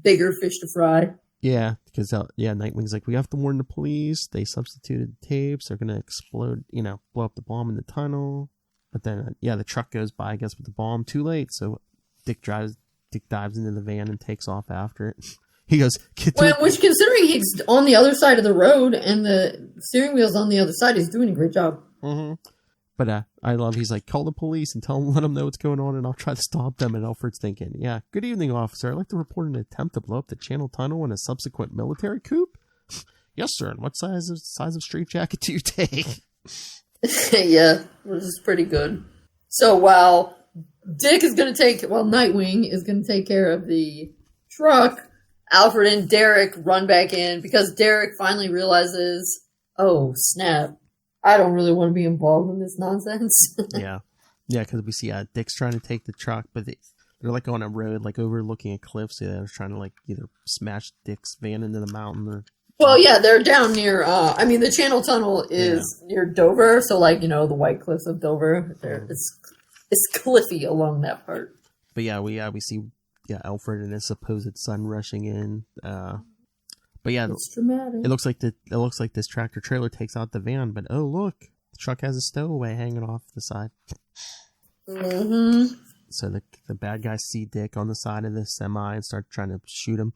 C: Bigger fish to fry.
A: Yeah, because Nightwing's like, we have to warn the police. They substituted the tapes. They're going to explode, blow up the bomb in the tunnel. But then, the truck goes by, I guess, with the bomb. Too late. So Dick dives into the van and takes off after it. He goes,
C: which considering he's on the other side of the road and the steering wheel's on the other side, he's doing a great job.
A: Mm-hmm. But I love, he's like, call the police and let them know what's going on and I'll try to stop them. And Alfred's thinking, good evening, officer. I'd like to report an attempt to blow up the Channel Tunnel and a subsequent military coup. Yes, sir. And what size of straitjacket do you take?
C: Yeah, which is pretty good. So while Nightwing is going to take care of the truck, Alfred and Derek run back in because Derek finally realizes, oh, snap. I don't really want to be involved in this nonsense.
A: Yeah, because we see Dick's trying to take the truck, but they're like on a road, like overlooking a cliff, so they're trying to like either smash Dick's van into the mountain or...
C: Well, yeah, they're down near, the Channel Tunnel is near Dover, so like, the White Cliffs of Dover. It's cliffy along that part.
A: But we see Alfred and his supposed son rushing in. But yeah,
C: it's dramatic.
A: It looks like this tractor trailer takes out the van, but oh look, the truck has a stowaway hanging off the side.
C: Mm-hmm.
A: So the bad guys see Dick on the side of the semi and start trying to shoot him.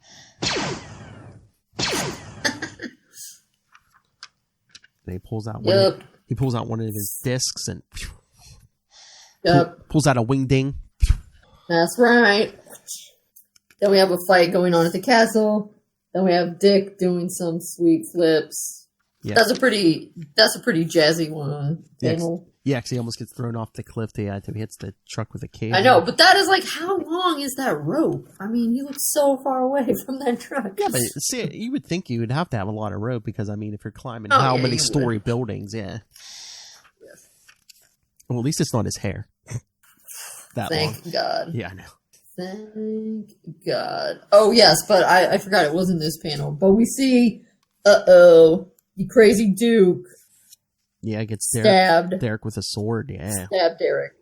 A: And he pulls out one of his discs and pulls out a wingding.
C: That's right. Then we have a fight going on at the castle. Then we have Dick doing some sweet flips. Yeah. That's a pretty jazzy one.
A: Yeah, because he almost gets thrown off the cliff till he hits the truck with a cable.
C: I know, but that is like, how long is that rope? I mean, he looks so far away from that truck.
A: Yeah, but see, you would think you would have to have a lot of rope because, if you're climbing many story buildings, Yes. Well, at least it's not his hair.
C: Thank God.
A: Yeah, I know.
C: Thank God. Oh, yes, but I forgot it wasn't this panel. But we see, the crazy Duke.
A: Yeah, gets
C: stabbed.
A: Derek with a sword, yeah.
C: Stabbed Derek.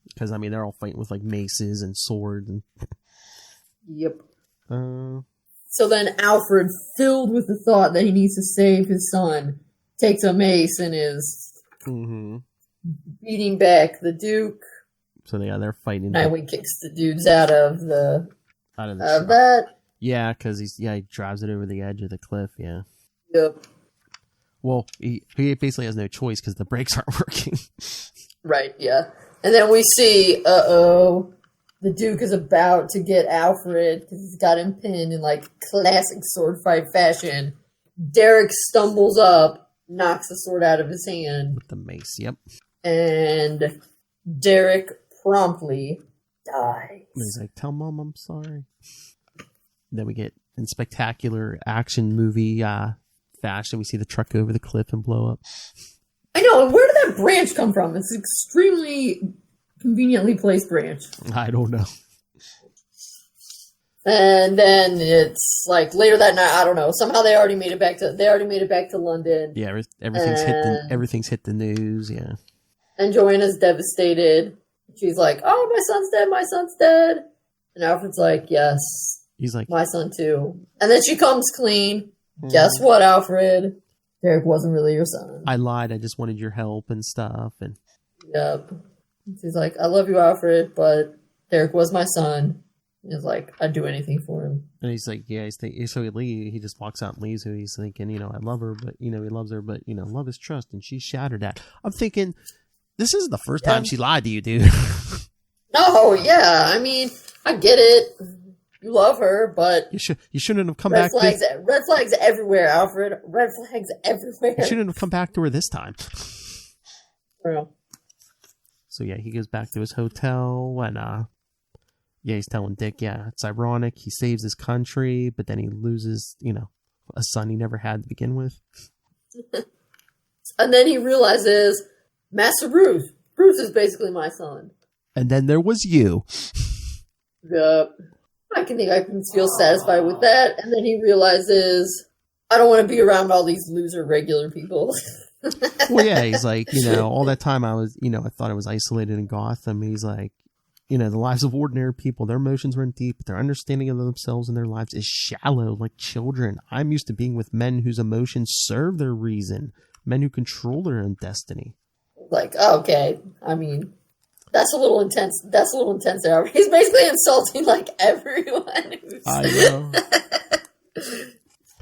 A: Because, they're all fighting with, like, maces and swords. And...
C: Yep.
A: So
C: then Alfred, filled with the thought that he needs to save his son, takes a mace and is beating back the Duke.
A: So they're fighting.
C: Nightwing kicks the dudes out of
A: that. Yeah, because he drives it over the edge of the cliff. Yeah.
C: Yep.
A: Well, he basically has no choice because the brakes aren't working.
C: Right. Yeah. And then we see, the Duke is about to get Alfred because he's got him pinned in like classic sword fight fashion. Derek stumbles up, knocks the sword out of his hand
A: with the mace. Yep.
C: And Derek promptly dies.
A: And he's like, tell Mom I'm sorry. Then we get in spectacular action movie fashion. We see the truck go over the cliff and blow up.
C: I know, and where did that branch come from? It's an extremely conveniently placed branch.
A: I don't know.
C: And then it's like later that night, I don't know. Somehow they already made it back to London.
A: Yeah, everything's hit the news, yeah.
C: And Joanna's devastated. She's like, oh, my son's dead. And Alfred's like, yes.
A: He's like,
C: my son too. And then she comes clean. Guess what, Alfred? Derek wasn't really your son.
A: I lied. I just wanted your help and stuff. And
C: yep. She's like, I love you, Alfred, but Derek was my son. He's like, I'd do anything for him.
A: And he's like, yeah, so he just walks out and leaves her. He's thinking, I love her, but, he loves her, but, love is trust, and she's shattered that. I'm thinking, this isn't the first time she lied to you, dude.
C: No, yeah, I mean, I get it. You love her, but...
A: You shouldn't have come back...
C: Red flags everywhere, Alfred. Red flags everywhere.
A: You shouldn't have come back to her this time.
C: Real.
A: So, yeah, he goes back to his hotel, and, he's telling Dick, it's ironic. He saves his country, but then he loses, a son he never had to begin with.
C: And then he realizes, Master Bruce. Bruce is basically my son.
A: And then there was you.
C: Yep. I can feel satisfied with that. And then he realizes, I don't want to be around all these loser regular people.
A: Well, yeah, he's like, all that time I was, I thought I was isolated in Gotham. He's like, the lives of ordinary people, their emotions run deep, but their understanding of themselves and their lives is shallow, like children. I'm used to being with men whose emotions serve their reason, men who control their own destiny. Like,
C: okay, I mean, that's a little intense. That's a little intense there. He's basically insulting, like, everyone.
A: I know.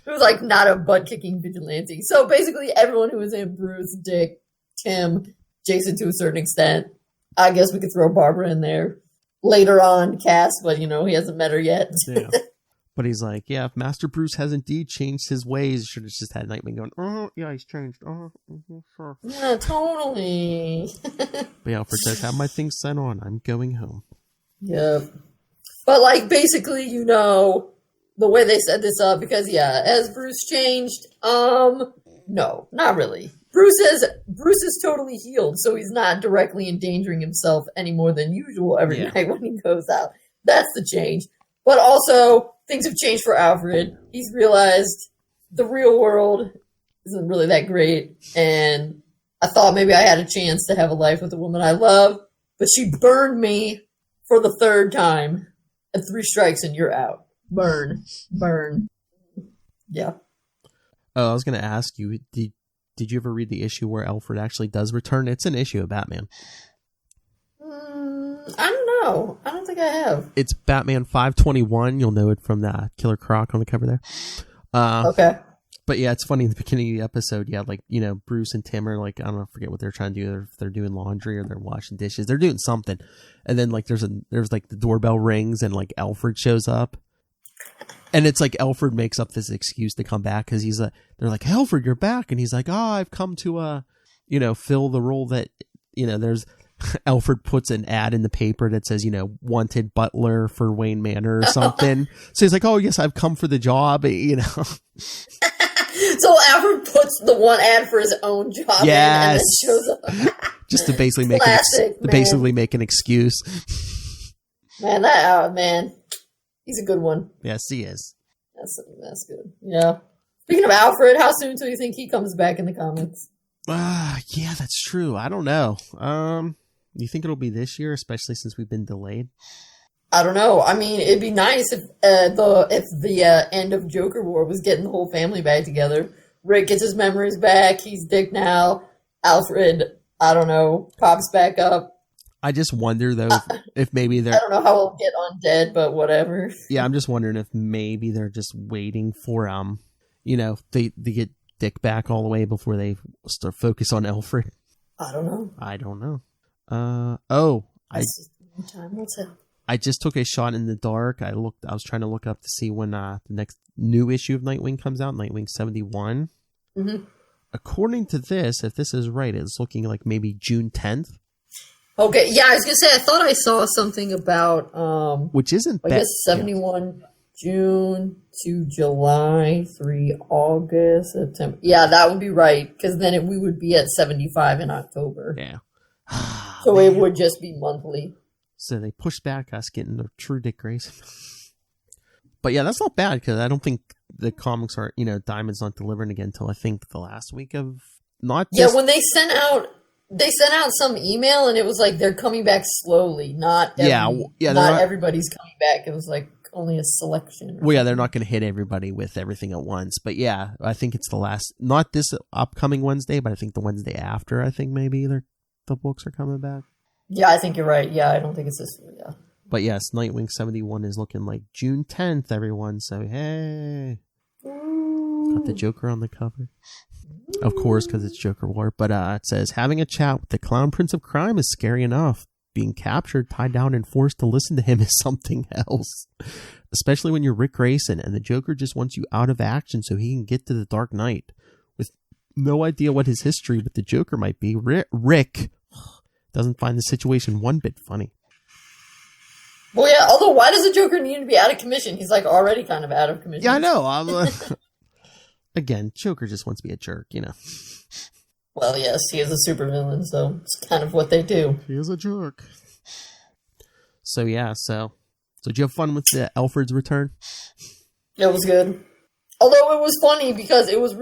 C: Who's, like, not a butt-kicking vigilante. So, basically, everyone who was in Bruce, Dick, Tim, Jason to a certain extent. I guess we could throw Barbara in there later on, Cass, but, he hasn't met her yet.
A: Yeah. But he's like, if Master Bruce has indeed changed his ways, should have just had Nightwing going, oh, yeah, he's changed. Oh, sure.
C: Yeah, totally.
A: But Alfred says, have my things sent on. I'm going home.
C: Yeah. But, like, basically, the way they set this up, because, has Bruce changed? No, not really. Bruce is totally healed, so he's not directly endangering himself any more than usual every night when he goes out. That's the change. But also, things have changed for Alfred. He's realized the real world isn't really that great, and I thought maybe I had a chance to have a life with a woman I love, but she burned me for the third time, and 3 strikes and you're out. Burn. Yeah.
A: Oh, I was going to ask you, did you ever read the issue where Alfred actually does return? It's an issue of Batman.
C: I don't know. I don't think I have.
A: It's Batman 521. You'll know it from the Killer Croc on the cover there.
C: Okay.
A: But yeah, it's funny in the beginning of the episode. Yeah, like, Bruce and Tim are like, I don't know, I forget what they're trying to do. If they're doing laundry or they're washing dishes. They're doing something. And then like there's like the doorbell rings and like Alfred shows up. And it's like Alfred makes up this excuse to come back because they're like, Alfred, you're back. And he's like, I've come to, fill the role that, there's Alfred puts an ad in the paper that says, wanted butler for Wayne Manor or something. So he's like, oh, yes, I've come for the job,
C: So Alfred puts the one ad for his own job in and then shows up.
A: Just to basically make an excuse.
C: Man, he's a good one.
A: Yes, he is.
C: That's good. Yeah. Speaking of Alfred, how soon do you think he comes back in the comics?
A: Yeah, that's true. I don't know. You think it'll be this year, especially since we've been delayed?
C: I don't know. I mean, it'd be nice if the end of Joker War was getting the whole family back together. Rick gets his memories back. He's Dick now. Alfred, I don't know, pops back up.
A: I just wonder, though, if maybe they're...
C: I don't know how we'll get undead, but whatever.
A: Yeah, I'm just wondering if maybe they're just waiting for, they get Dick back all the way before they start focus on Alfred.
C: I don't know. Time will tell.
A: I just took a shot in the dark. I was trying to look up to see when the next new issue of Nightwing comes out, Nightwing 71.
C: Mm-hmm.
A: According to this, if this is right, it's looking like maybe June 10th.
C: Okay, yeah, I was going to say, I thought I saw something about...
A: which isn't bad.
C: I guess 71 June to July, 3 August, September. Yeah, that would be right, because then we would be at 75 in October.
A: Yeah.
C: So it would just be monthly.
A: So they pushed back us getting the true Dick Grayson. But yeah, that's not bad, because I don't think the comics are, Diamond's not delivering again until I think the last week of...
C: Yeah, when they sent out some email and it was like they're coming back slowly, not everybody's coming back. It was like only a selection.
A: Well, yeah, they're not going to hit everybody with everything at once. But yeah, I think it's the last, not this upcoming Wednesday, but I think the Wednesday after, I think maybe the books are coming back.
C: Yeah, I think you're right. Yeah, I don't think it's this. Yeah.
A: But yes, Nightwing 71 is looking like June 10th, everyone. So, hey. Got the Joker on the cover. Of course, because it's Joker War. But it says, having a chat with the Clown Prince of Crime is scary enough. Being captured, tied down, and forced to listen to him is something else. Especially when you're Rick Grayson and the Joker just wants you out of action so he can get to the Dark Knight. With no idea what his history with the Joker might be, Rick doesn't find the situation one bit funny.
C: Well, yeah, although why does the Joker need to be out of commission? He's like already kind of out of commission.
A: Yeah, I know. Again, Joker just wants to be a jerk, you know.
C: Well, yes, he is a supervillain, so it's kind of what they do.
A: He is a jerk. So, yeah, so did you have fun with the Alfred's return?
C: It was good. Although it was funny because it was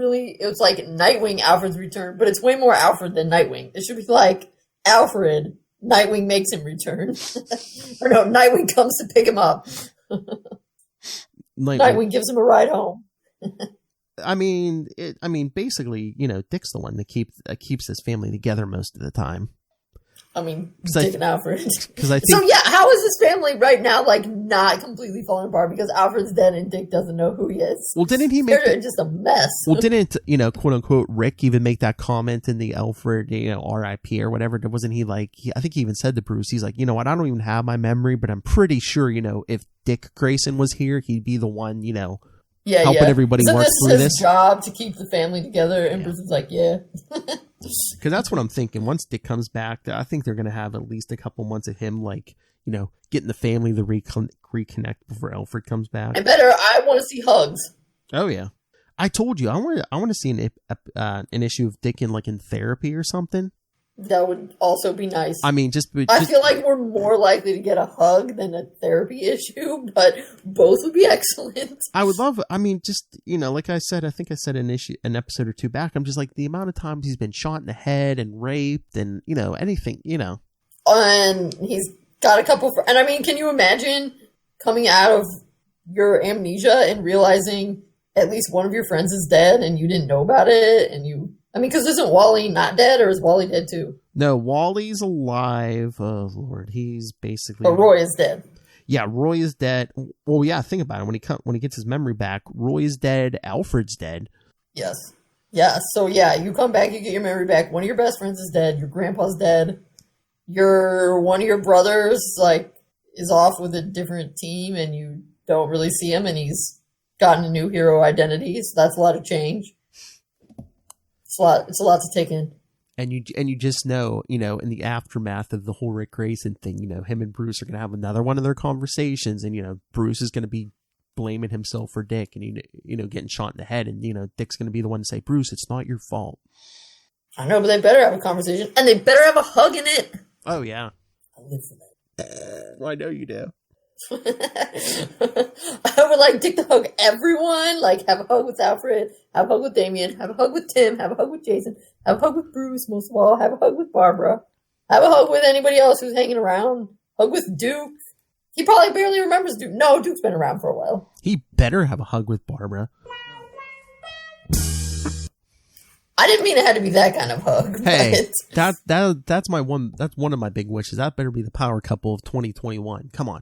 C: like Nightwing Alfred's return, but it's way more Alfred than Nightwing. It should be like Alfred, Nightwing makes him return. Or no, Nightwing comes to pick him up. Nightwing gives him a ride home.
A: I mean, basically, you know, Dick's the one that keeps his family together most of the time.
C: I mean, Dick and Alfred.
A: Because I think
C: so. Yeah, how is this family right now like not completely falling apart because Alfred's dead and Dick doesn't know who he is?
A: Well, didn't he make
C: They're just a mess?
A: Well, didn't quote unquote Rick even make that comment in the Alfred, R.I.P. or whatever? Wasn't he like? I think he even said to Bruce, he's like, you know what? I don't even have my memory, but I'm pretty sure, if Dick Grayson was here, he'd be the one, helping everybody work through this.
C: It's his job to keep the family together, and Bruce is like, yeah.
A: Because that's what I'm thinking. Once Dick comes back, I think they're going to have at least a couple months of him, getting the family to reconnect before Alfred comes back.
C: And better, I want to see hugs.
A: Oh yeah, I told you I want to see an issue of Dick in therapy or something.
C: That would also be nice.
A: I mean,
C: I feel like we're more likely to get a hug than a therapy issue, but both would be excellent.
A: I would love, like I said, I think I said an episode or two back, I'm just like, the amount of times he's been shot in the head and raped and, anything,
C: And he's got a couple, and I mean, can you imagine coming out of your amnesia and realizing at least one of your friends is dead and you didn't know about it, because isn't Wally not dead, or is Wally dead too?
A: No, Wally's alive. Oh, Lord. He's basically...
C: But Roy is dead.
A: Yeah, Roy is dead. Well, yeah, think about it. When he gets his memory back, Roy is dead. Alfred's dead.
C: Yes. Yeah, so yeah, you come back, you get your memory back. One of your best friends is dead. Your grandpa's dead. One of your brothers, is off with a different team, and you don't really see him, and he's gotten a new hero identity, so that's a lot of change. It's a lot to take in.
A: And you just know, in the aftermath of the whole Rick Grayson thing, him and Bruce are going to have another one of their conversations, and, Bruce is going to be blaming himself for Dick and, getting shot in the head, and, Dick's going to be the one to say, Bruce, it's not your fault. I
C: know, but they better have a conversation, and they better have a hug in it.
A: Oh, yeah. I live for that. I know you do.
C: I would like Dick to hug everyone, have a hug with Alfred, have a hug with Damien, have a hug with Tim, have a hug with Jason, have a hug with Bruce, most of all, have a hug with Barbara, have a hug with anybody else who's hanging around, hug with Duke. He probably barely remembers Duke. No, Duke's been around for a while.
A: He better have a hug with Barbara.
C: I didn't mean it had to be that kind of hug.
A: Hey, that's one of my big wishes. That better be the power couple of 2021. Come on.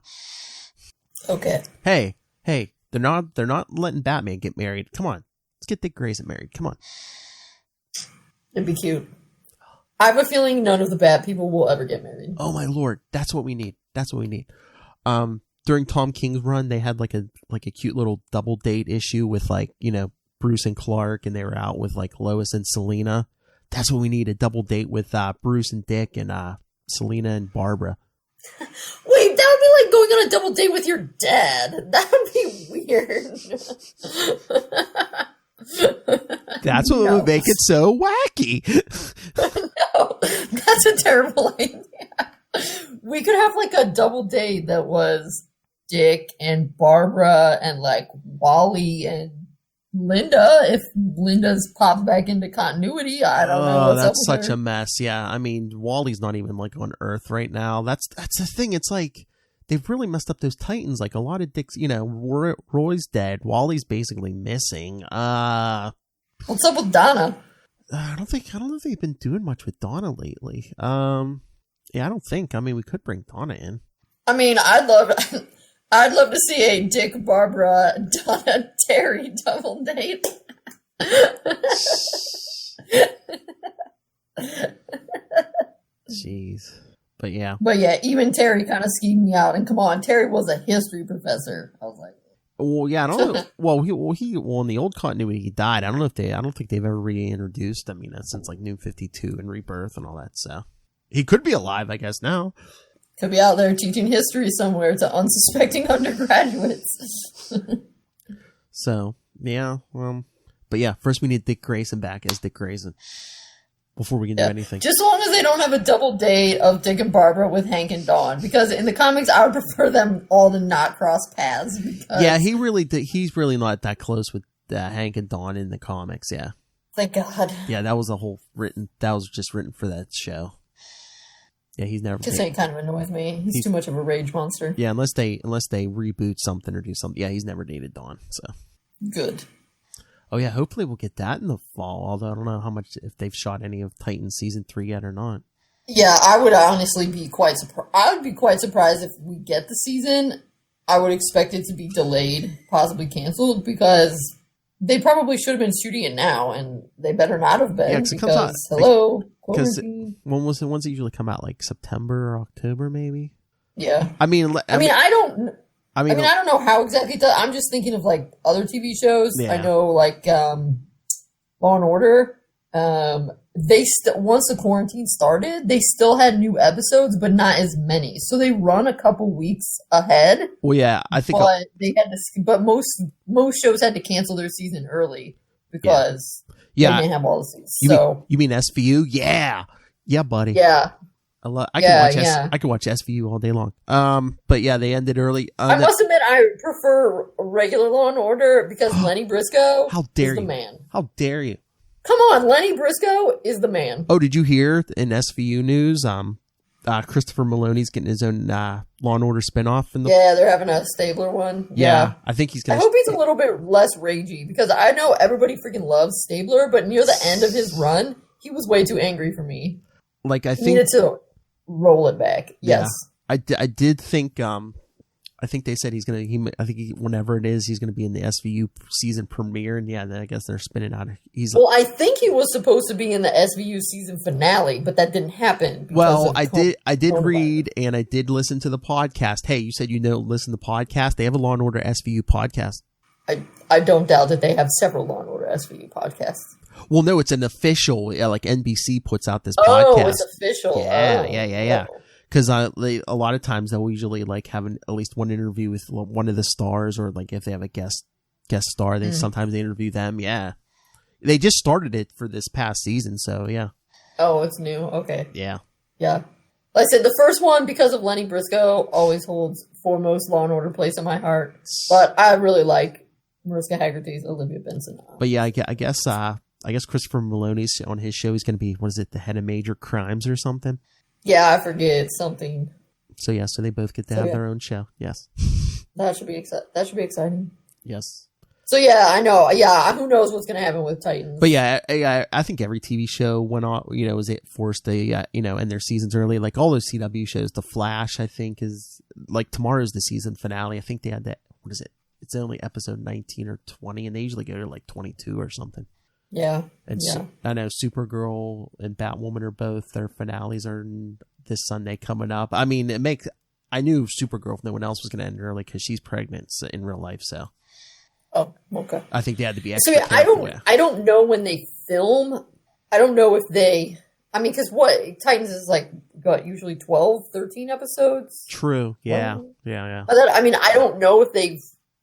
C: Okay.
A: Hey, they're not letting Batman get married. Come on. Let's get Dick Grayson married. Come on.
C: It'd be cute. I have a feeling none of the Bat people will ever get married.
A: Oh my Lord. That's what we need. During Tom King's run, they had like a cute little double date issue with Bruce and Clark, and they were out with Lois and Selena. That's what we need, a double date with Bruce and Dick and Selena and Barbara.
C: Wait, that would be like going on a double date with your dad. That would be weird.
A: That's what would make it so wacky.
C: No, that's a terrible idea. We could have a double date that was Dick and Barbara and Wally and Linda, if Linda's popped back into continuity. I don't know.
A: Oh, that's such a mess. Yeah, I mean, Wally's not even on Earth right now. That's the thing. It's they've really messed up those Titans. A lot of Dick's, Roy's dead. Wally's basically missing.
C: What's up with Donna?
A: I don't know if they've been doing much with Donna lately. Yeah, I don't think. I mean, we could bring Donna in.
C: I mean, I'd love to see a Dick, Barbara, Donna, Terry double date.
A: Jeez. But yeah,
C: even Terry kind of schemed me out. And come on, Terry was a history professor. I was like,
A: well, yeah, I don't know. Well, in the old continuity, he died. I don't think they've ever reintroduced him. Since like New 52 and Rebirth and all that. So he could be alive, I guess now.
C: Could be out there teaching history somewhere to unsuspecting undergraduates.
A: So yeah, but yeah, first we need Dick Grayson back as Dick Grayson before we can do anything.
C: Just as long as they don't have a double date of Dick and Barbara with Hank and Dawn, because in the comics I would prefer them all to not cross paths.
A: Yeah, he's really not that close with Hank and Dawn in the comics. Yeah,
C: thank God.
A: Yeah, that was just written for that show. Yeah, he's never.
C: Just saying, kind of annoys me. He's too much of a rage monster.
A: Yeah, unless they reboot something or do something. Yeah, he's never dated Dawn. So
C: good.
A: Oh yeah, hopefully we'll get that in the fall. Although I don't know if they've shot any of Titans season 3 yet or not.
C: Yeah, I would honestly be quite surprised. I would be quite surprised if we get the season. I would expect it to be delayed, possibly canceled, because they probably should have been shooting it now, and they better not have been.
A: Yeah,
C: because
A: it comes out.
C: Because
A: when's it usually come out? Like September or October, maybe.
C: Yeah.
A: I mean,
C: I don't know how exactly. I'm just thinking of like other TV shows.
A: Yeah.
C: I know, like Law and Order. They once the quarantine started, they still had new episodes, but not as many. So they run a couple weeks ahead.
A: Well, yeah, I think.
C: But they had to. But most shows had to cancel their season early because they didn't have all the seasons.
A: You mean SVU? Yeah, buddy.
C: Yeah.
A: I can watch SVU all day long. But yeah, they ended early.
C: I must admit, I prefer regular Law and Order because Lenny Briscoe is the man.
A: How dare you?
C: Come on, Lenny Briscoe is the man.
A: Oh, did you hear in SVU news? Christopher Maloney's getting his own Law and Order spinoff.
C: They're having a Stabler one. Yeah.
A: I think he's gonna.
C: I hope he's a little bit less ragey because I know everybody freaking loves Stabler, but near the end of his run, he was way too angry for me.
A: Like I think
C: he needed to roll it back. Yes,
A: I did think. I think they said he's gonna. Whenever it is, he's gonna be in the SVU season premiere, and then I guess they're spinning out.
C: I think he was supposed to be in the SVU season finale, but that didn't happen.
A: Well, I did read and I did listen to the podcast. Hey, you said listen to the podcast. They have a Law and Order SVU podcast.
C: I don't doubt that they have several Law and Order SVU podcasts.
A: Well, no, it's an official. like NBC puts out this podcast.
C: Oh, it's official.
A: Yeah. Because a lot of times they'll usually like have at least one interview with one of the stars, or like if they have a guest star, sometimes they interview them. Yeah, they just started it for this past season, so yeah.
C: Oh, it's new. Okay.
A: Yeah.
C: Like I said, the first one, because of Lenny Briscoe, always holds foremost Law and Order place in my heart. But I really like Mariska Hargitay's Olivia Benson.
A: But yeah, I guess Christopher Maloney's on his show. He's going to be, what is it, the head of major crimes or something?
C: Yeah, I forget something.
A: So they both get to have their own show. Yes.
C: That should be exciting.
A: Yes.
C: So yeah, I know. Yeah, who knows what's going to happen with Titans?
A: But yeah, I think every TV show went on. Was it forced to end their seasons early? Like all those CW shows. The Flash, I think, is like tomorrow's the season finale. I think they had that. What is it? It's only episode 19 or 20, and they usually go to like 22 or something.
C: Yeah.
A: And I know Supergirl and Batwoman are both, their finales are this Sunday coming up. I mean, I knew Supergirl, if no one else was going to end early because she's pregnant in real life. So.
C: Oh, okay.
A: I think they had to be extra.
C: So yeah, I don't know when they film. I don't know if they. I mean, because Titans is like usually 12, 13 episodes.
A: True. Yeah. Yeah.
C: I mean, I don't know if they've.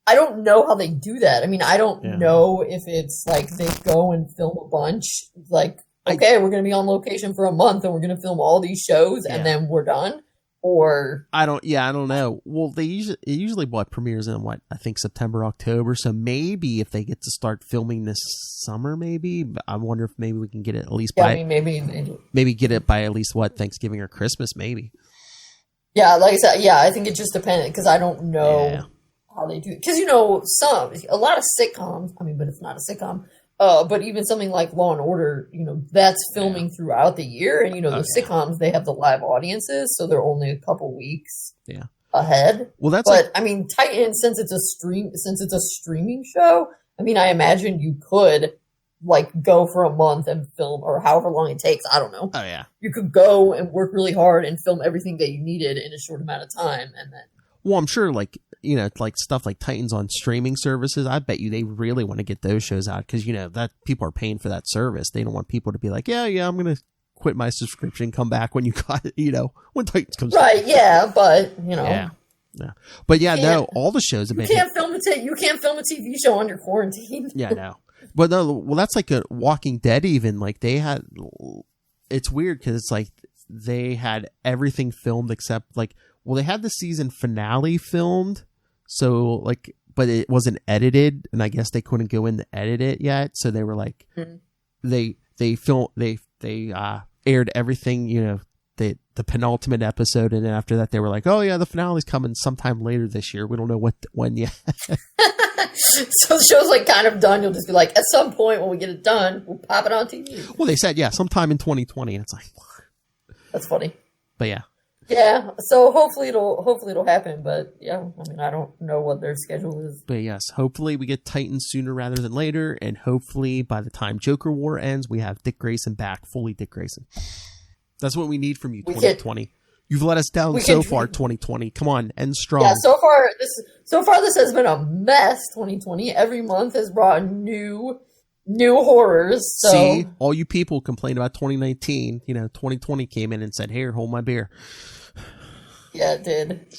C: I don't know how they do that. I mean, I don't know if it's like they go and film a bunch. Like, okay, we're going to be on location for a month and we're going to film all these shows and then we're done. Or
A: I don't know. Well, they usually premieres in I think September, October. So maybe if they get to start filming this summer, maybe I wonder if maybe we can get it at least maybe get it by at least Thanksgiving or Christmas, maybe.
C: Yeah, like I said, I think it just depends because I don't know. Yeah. How they do it. Because, a lot of sitcoms, but it's not a sitcom, but even something like Law and Order, that's filming throughout the year. And, the sitcoms, they have the live audiences, so they're only a couple weeks.
A: Yeah.
C: ahead.
A: Well, that's
C: but I mean, Titans, since it's a streaming show, I mean, I imagine you could like go for a month and film, or however long it takes. I don't know.
A: Oh yeah,
C: you could go and work really hard and film everything that you needed in a short amount of time, and then.
A: Well, I'm sure, like, you know, like stuff like Titans on streaming services, I bet you they really want to get those shows out because, you know, that people are paying for that service. They don't want people to be like, yeah, I'm going to quit my subscription, come back when you got it, you know, when Titans comes out.
C: Right, yeah, but, you know.
A: Yeah. But yeah, no, all the shows have been.
C: You can't film a TV show on your quarantine.
A: Yeah, no. But no, well, that's like a Walking Dead even. Like, they had, it's weird because it's like they had everything filmed except, like, well, they had the season finale filmed, so like, but it wasn't edited, and I guess they couldn't go in to edit it yet. So they were like, they aired everything, you know, the penultimate episode, and then after that they were like, oh yeah, the finale's coming sometime later this year. We don't know when yet.
C: So the show's like kind of done. You'll just be like, at some point when we get it done, we'll pop it on TV.
A: Well, they said sometime in 2020, and it's like,
C: that's funny.
A: But yeah.
C: Yeah, so hopefully it'll happen, but yeah, I mean, I don't know what their schedule is.
A: But yes, hopefully we get Titans sooner rather than later, and hopefully by the time Joker War ends, we have Dick Grayson back, fully Dick Grayson. That's what we need from you, 2020. You've let us down so far, 2020. Come on, end strong.
C: Yeah, so far this has been a mess, 2020. Every month has brought new horrors. So.
A: See, all you people complain about 2019. You know, 2020 came in and said, "Here, hold my beer."
C: Yeah, it did.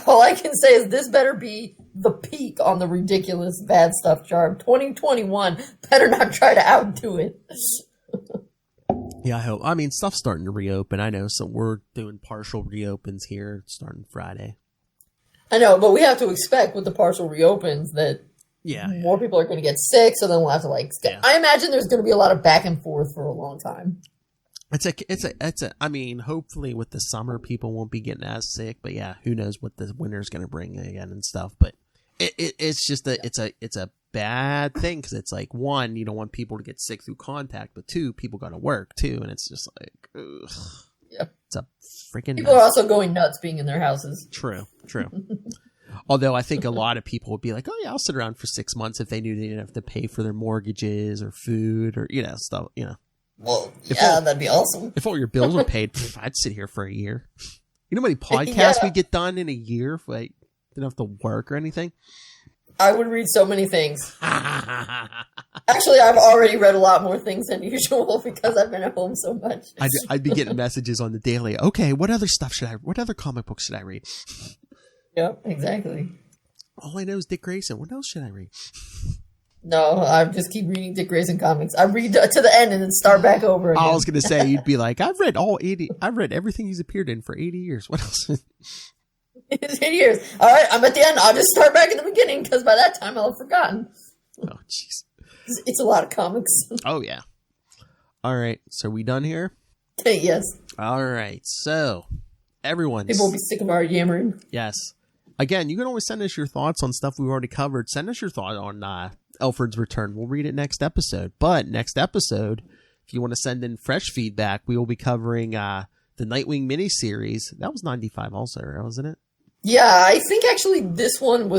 C: All I can say is this better be the peak on the ridiculous bad stuff chart. 2021 better not try to outdo it.
A: Yeah, I hope. I mean, stuff's starting to reopen. I know, so we're doing partial reopens here starting Friday.
C: I know, but we have to expect with the partial reopens that more people are going to get sick, so then we'll have to I imagine there's going to be a lot of back and forth for a long time.
A: I mean, hopefully with the summer people won't be getting as sick, but yeah, who knows what the winter's going to bring again and stuff. But it's just it's a bad thing because it's like, one, you don't want people to get sick through contact, but two, people got to work too, and it's just like, ugh.
C: Yeah,
A: it's a freaking.
C: People are also going nuts being in their houses.
A: True. Although I think a lot of people would be like, oh yeah, I'll sit around for 6 months if they knew they didn't have to pay for their mortgages or food or stuff.
C: Well, that'd be awesome.
A: If all your bills were paid, I'd sit here for a year. You know how many podcasts we get done in a year if I didn't have to work or anything?
C: I would read so many things. Actually, I've already read a lot more things than usual because I've been at home so much.
A: I'd be getting messages on the daily. Okay, what other comic books should I read?
C: Yep, exactly.
A: All I know is Dick Grayson. What else should I read?
C: No, I just keep reading Dick Grayson comics. I read to the end and then start back over again.
A: I was going to say, you'd be like, I've read everything he's appeared in for 80 years. What else?
C: 80 years. All right, I'm at the end. I'll just start back at the beginning because by that time I'll have forgotten.
A: Oh, jeez.
C: It's a lot of comics.
A: Oh, yeah. All right, so are we done here?
C: Yes.
A: All right, so everyone.
C: People will be sick of our yammering.
A: Yes. Again, you can always send us your thoughts on stuff we've already covered. Send us your thought on Alfred's Return. We'll read it next episode. But next episode, if you want to send in fresh feedback, we will be covering the Nightwing miniseries. That was 95 also, wasn't it?
C: Yeah, I think actually this one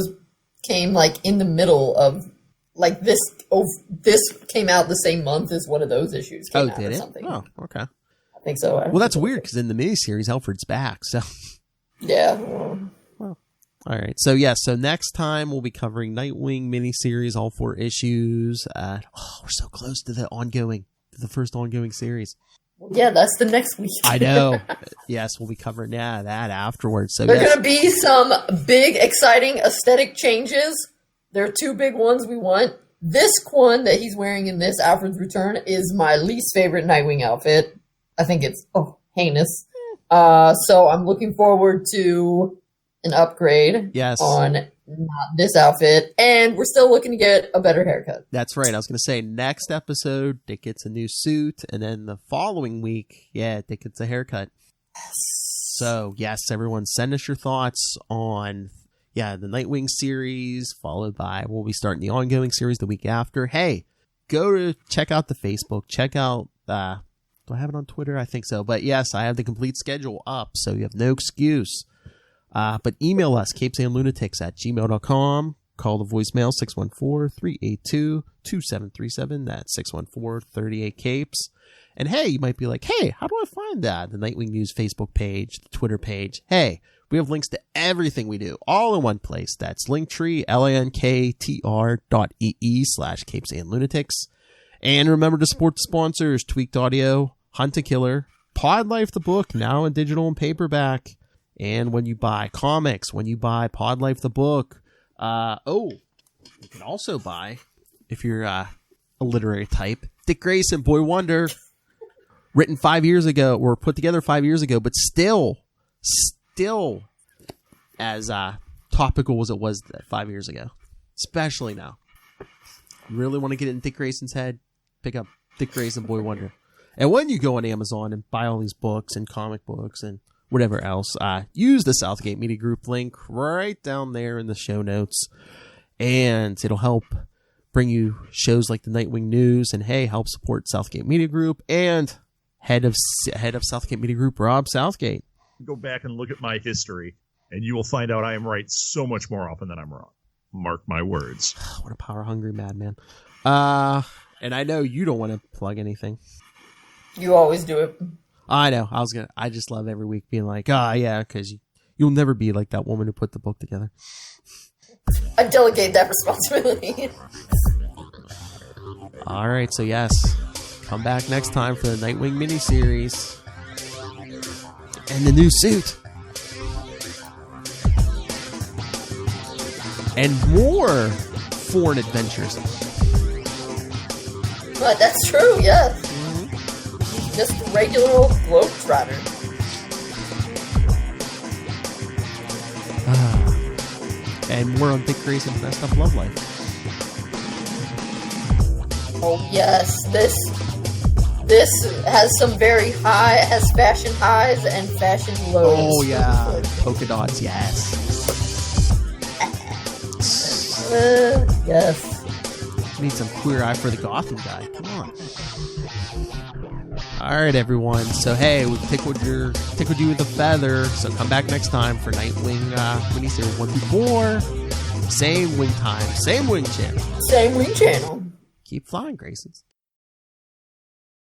C: came like in the middle of like this. Oh, this came out the same month as one of those issues came out
A: did
C: or
A: it?
C: something.
A: Oh, okay.
C: I think so.
A: Well, that's weird because in the miniseries, Alfred's back. So
C: yeah.
A: Well, all right. So so next time we'll be covering Nightwing miniseries, all 4 issues. We're so close to the first ongoing series.
C: Yeah, that's the next week.
A: I know. Yes, we'll be covering that afterwards. So
C: there are going to be some big, exciting aesthetic changes. There are 2 big ones we want. This one that he's wearing in this Alfred's Return is my least favorite Nightwing outfit. I think it's heinous. So I'm looking forward to an upgrade on not this outfit. And we're still looking to get a better haircut.
A: That's right. I was going to say next episode, Dick gets a new suit. And then the following week, Dick gets a haircut.
C: Yes.
A: So, yes, everyone send us your thoughts on the Nightwing series, followed by we'll be starting the ongoing series the week after. Hey, go to check out the Facebook. Check out, do I have it on Twitter? I think so. But yes, I have the complete schedule up, so you have no excuse. But email us, capesandlunatics@gmail.com. Call the voicemail, 614-382-2737. That's 614-38-CAPES. And hey, you might be like, hey, how do I find that? The Nightwing News Facebook page, the Twitter page. Hey, we have links to everything we do, all in one place. That's Linktree, linktr.ee/capesandlunatics. And remember to support the sponsors, Tweaked Audio, Hunt a Killer, Pod Life the book, now in digital and paperback. And when you buy comics, when you buy Pod Life the book, you can also buy, if you're a literary type, Dick Grayson, Boy Wonder, written 5 years ago, or put together 5 years ago, but still as topical as it was 5 years ago, especially now. You really want to get in Dick Grayson's head? Pick up Dick Grayson, Boy Wonder. And when you go on Amazon and buy all these books and comic books and whatever else, use the Southgate Media Group link right down there in the show notes, and it'll help bring you shows like the Nightwing News, and hey, help support Southgate Media Group and head of Southgate Media Group, Rob Southgate.
E: Go back and look at my history, and you will find out I am right so much more often than I'm wrong. Mark my words.
A: What a power-hungry madman. And I know you don't want to plug anything.
C: You always do it.
A: I know. I just love every week being like, yeah, because you'll never be like that woman who put the book together.
C: I delegate that responsibility.
A: All right, so yes, come back next time for the Nightwing miniseries and the new suit and more foreign adventures.
C: But that's true, yeah. Just a regular old globetrotter.
A: And more on Dick Grayson's messed up love life.
C: Oh yes, this has some very has fashion highs and fashion lows.
A: Oh yeah, polka dots, yes.
C: Yes.
A: Need some queer eye for the Gotham guy. Come on. All right, everyone. So hey, we tickled you with a feather. So come back next time for Nightwing miniseries 1 through 4. Same wing time, same wing channel.
C: Same wing channel.
A: Keep flying, Graysons.